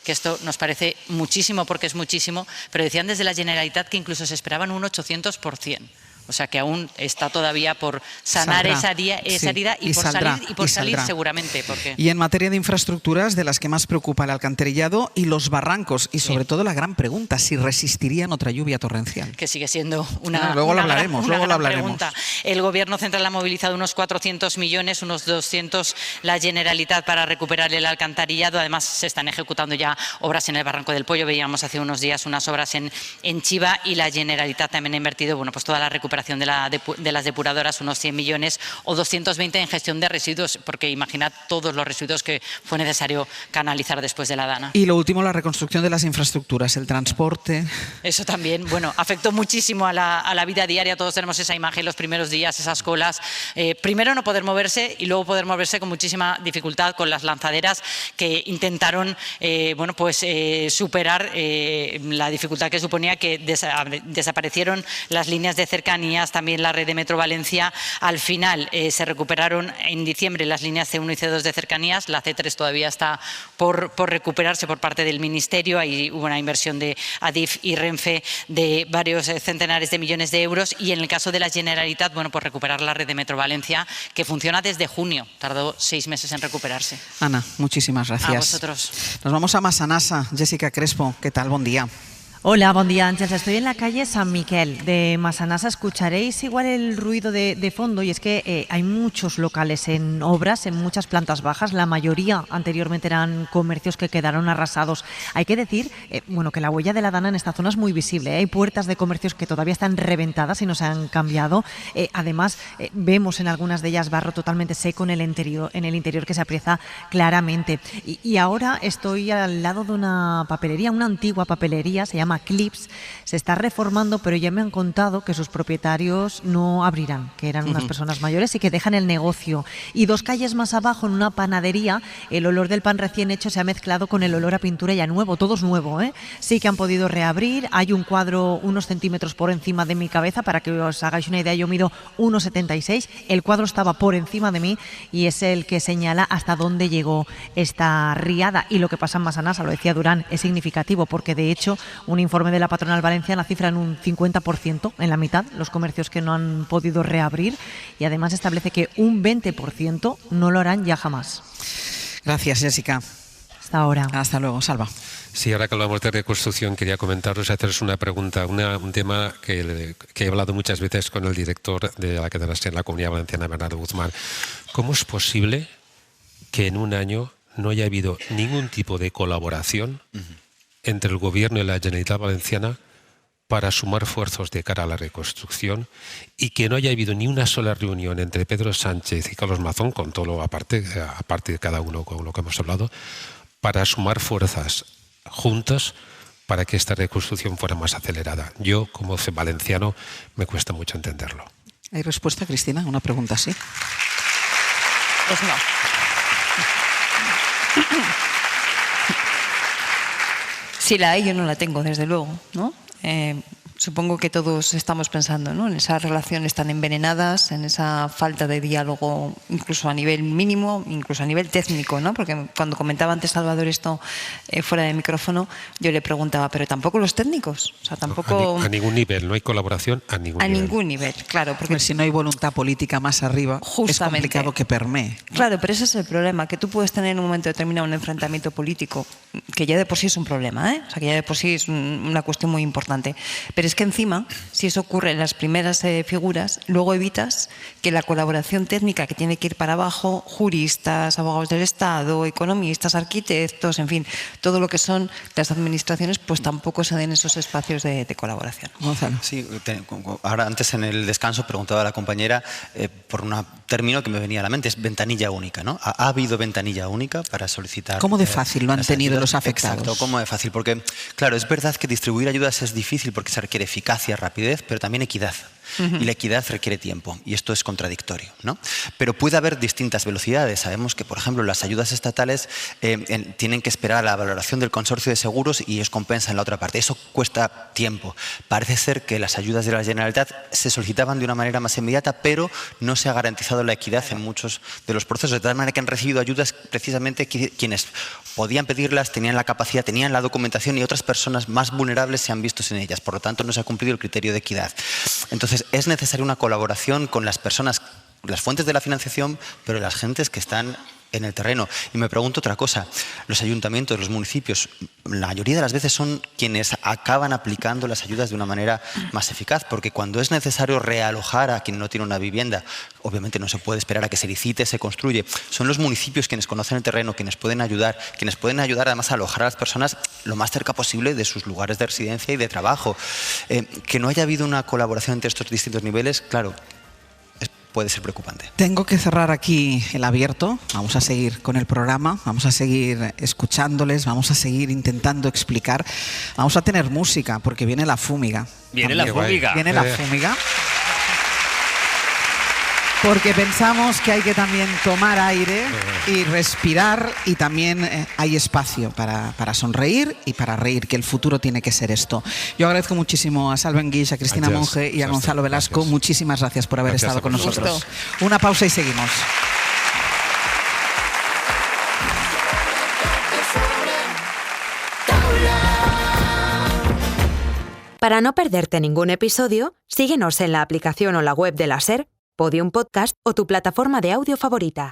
Que esto nos parece muchísimo porque es muchísimo, pero decían desde la Generalitat que incluso se esperaban un 800%. O sea que aún está todavía por sanar esa herida y por salir seguramente. Porque... Y en materia de infraestructuras, de las que más preocupa el alcantarillado y los barrancos, y sobre todo la gran pregunta, si resistirían otra lluvia torrencial. Que sigue siendo una gran pregunta. El Gobierno central ha movilizado unos 400 millones, unos 200 la Generalitat para recuperar el alcantarillado. Además se están ejecutando ya obras en el Barranco del Pollo. Veíamos hace unos días unas obras en Chiva, y la Generalitat también ha invertido pues toda la recuperación recuperación de las depuradoras, unos 100 millones, o 220 en gestión de residuos, porque imaginad todos los residuos que fue necesario canalizar después de la Dana. Y lo último, la reconstrucción de las infraestructuras, el transporte. Eso también, bueno, afectó muchísimo a la vida diaria. Todos tenemos esa imagen los primeros días, esas colas. Primero no poder moverse y luego poder moverse con muchísima dificultad con las lanzaderas que intentaron superar la dificultad que suponía que desaparecieron las líneas de cercanías, también la red de Metro Valencia. Al final se recuperaron en diciembre las líneas C1 y C2 de cercanías, la C3 todavía está por recuperarse por parte del Ministerio. Ahí hubo una inversión de Adif y Renfe de varios centenares de millones de euros, y en el caso de la Generalitat, pues recuperar la red de Metro Valencia, que funciona desde junio, tardó 6 meses en recuperarse. Ana, muchísimas gracias. A vosotros. Nos vamos a Massanassa. Jessica Crespo, ¿qué tal? Buen día. Hola, buen día, Ángels. Estoy en la calle San Miquel de Massanassa. Escucharéis igual el ruido de fondo, y es que hay muchos locales en obras, en muchas plantas bajas. La mayoría anteriormente eran comercios que quedaron arrasados. Hay que decir que la huella de la Dana en esta zona es muy visible. Hay puertas de comercios que todavía están reventadas y no se han cambiado. Además, vemos en algunas de ellas barro totalmente seco en el interior que se aprecia claramente. Y ahora estoy al lado de una papelería, una antigua papelería, se llama Clips, se está reformando, pero ya me han contado que sus propietarios no abrirán, que eran unas personas mayores y que dejan el negocio. Y 2 calles más abajo, en una panadería, el olor del pan recién hecho se ha mezclado con el olor a pintura ya nuevo, todo es nuevo, ¿eh? Sí que han podido reabrir. Hay un cuadro unos centímetros por encima de mi cabeza, para que os hagáis una idea, yo mido 1,76, el cuadro estaba por encima de mí y es el que señala hasta dónde llegó esta riada. Y lo que pasa en Massanassa, lo decía Durán, es significativo, porque de hecho un informe de la patronal valenciana cifra en un 50%, en la mitad, los comercios que no han podido reabrir, y además establece que un 20% no lo harán ya jamás. Gracias, Jessica. Hasta ahora. Hasta luego, Salva. Sí, ahora que hablamos de reconstrucción, quería comentaros, haceros una pregunta, un tema que he hablado muchas veces con el director de la cadena en la Comunidad Valenciana, Bernardo Guzmán. ¿Cómo es posible que en un año no haya habido ningún tipo de colaboración entre el Gobierno y la Generalitat Valenciana para sumar esfuerzos de cara a la reconstrucción, y que no haya habido ni una sola reunión entre Pedro Sánchez y Carlos Mazón, con todo lo aparte de cada uno con lo que hemos hablado, para sumar fuerzas juntos para que esta reconstrucción fuera más acelerada? Yo, como valenciano, me cuesta mucho entenderlo. ¿Hay respuesta, Cristina? Una pregunta así. Pues no. Sí la hay, yo no la tengo, desde luego, ¿no? Supongo que todos estamos pensando, ¿no?, en esas relaciones tan envenenadas, en esa falta de diálogo, incluso a nivel mínimo, incluso a nivel técnico, ¿no? Porque cuando comentaba antes Salvador esto fuera de micrófono, yo le preguntaba, pero tampoco los técnicos, o sea, tampoco... A ningún nivel, no hay colaboración a ningún nivel. A ningún nivel, claro. Porque si no hay voluntad política más arriba, es complicado que permee, ¿no? Claro, pero ese es el problema, que tú puedes tener en un momento determinado un enfrentamiento político, que ya de por sí es un problema, ¿eh? O sea, que ya de por sí es una cuestión muy importante. Pero es que encima, si eso ocurre en las primeras figuras, luego evitas que la colaboración técnica, que tiene que ir para abajo, juristas, abogados del Estado, economistas, arquitectos, en fin, todo lo que son las administraciones, pues tampoco se den esos espacios de colaboración. Gonzalo. Sí, ahora antes en el descanso preguntaba a la compañera por un término que me venía a la mente, es ventanilla única, ¿no? ¿Ha habido ventanilla única para solicitar? ¿Cómo de fácil lo han tenido los afectados? Exacto, ¿cómo de fácil? Porque, claro, es verdad que distribuir ayudas es difícil porque se requiere eficacia, rapidez, pero también equidad. Y la equidad requiere tiempo, y esto es contradictorio, ¿no? Pero puede haber distintas velocidades. Sabemos que, por ejemplo, las ayudas estatales tienen que esperar a la valoración del consorcio de seguros y ellos compensan la otra parte. Eso cuesta tiempo. Parece ser que las ayudas de la Generalitat se solicitaban de una manera más inmediata, pero no se ha garantizado la equidad en muchos de los procesos, de tal manera que han recibido ayudas precisamente quienes podían pedirlas, tenían la capacidad, tenían la documentación, y otras personas más vulnerables se han visto sin ellas. Por lo tanto, no se ha cumplido el criterio de equidad. Entonces, es necesaria una colaboración con las personas las fuentes de la financiación, pero las gentes que están en el terreno. Y me pregunto otra cosa, los ayuntamientos, los municipios, la mayoría de las veces son quienes acaban aplicando las ayudas de una manera más eficaz, porque cuando es necesario realojar a quien no tiene una vivienda, obviamente no se puede esperar a que se licite, se construye. Son los municipios quienes conocen el terreno, quienes pueden ayudar además a alojar a las personas lo más cerca posible de sus lugares de residencia y de trabajo. Que no haya habido una colaboración entre estos distintos niveles, claro, puede ser preocupante. Tengo que cerrar aquí el abierto. Vamos a seguir con el programa, vamos a seguir escuchándoles, vamos a seguir intentando explicar. Vamos a tener música porque viene la fúmiga. Viene la fúmiga. Viene la fúmiga. Porque pensamos que hay que también tomar aire y respirar, y también hay espacio para sonreír y para reír, que el futuro tiene que ser esto. Yo agradezco muchísimo a Salva Enguix, a Cristina Monge y a Gonzalo Velasco. Gracias. Muchísimas gracias por haber estado con nosotros. Una pausa y seguimos. Para no perderte ningún episodio, síguenos en la aplicación o la web de la SER, Podium Podcast o tu plataforma de audio favorita.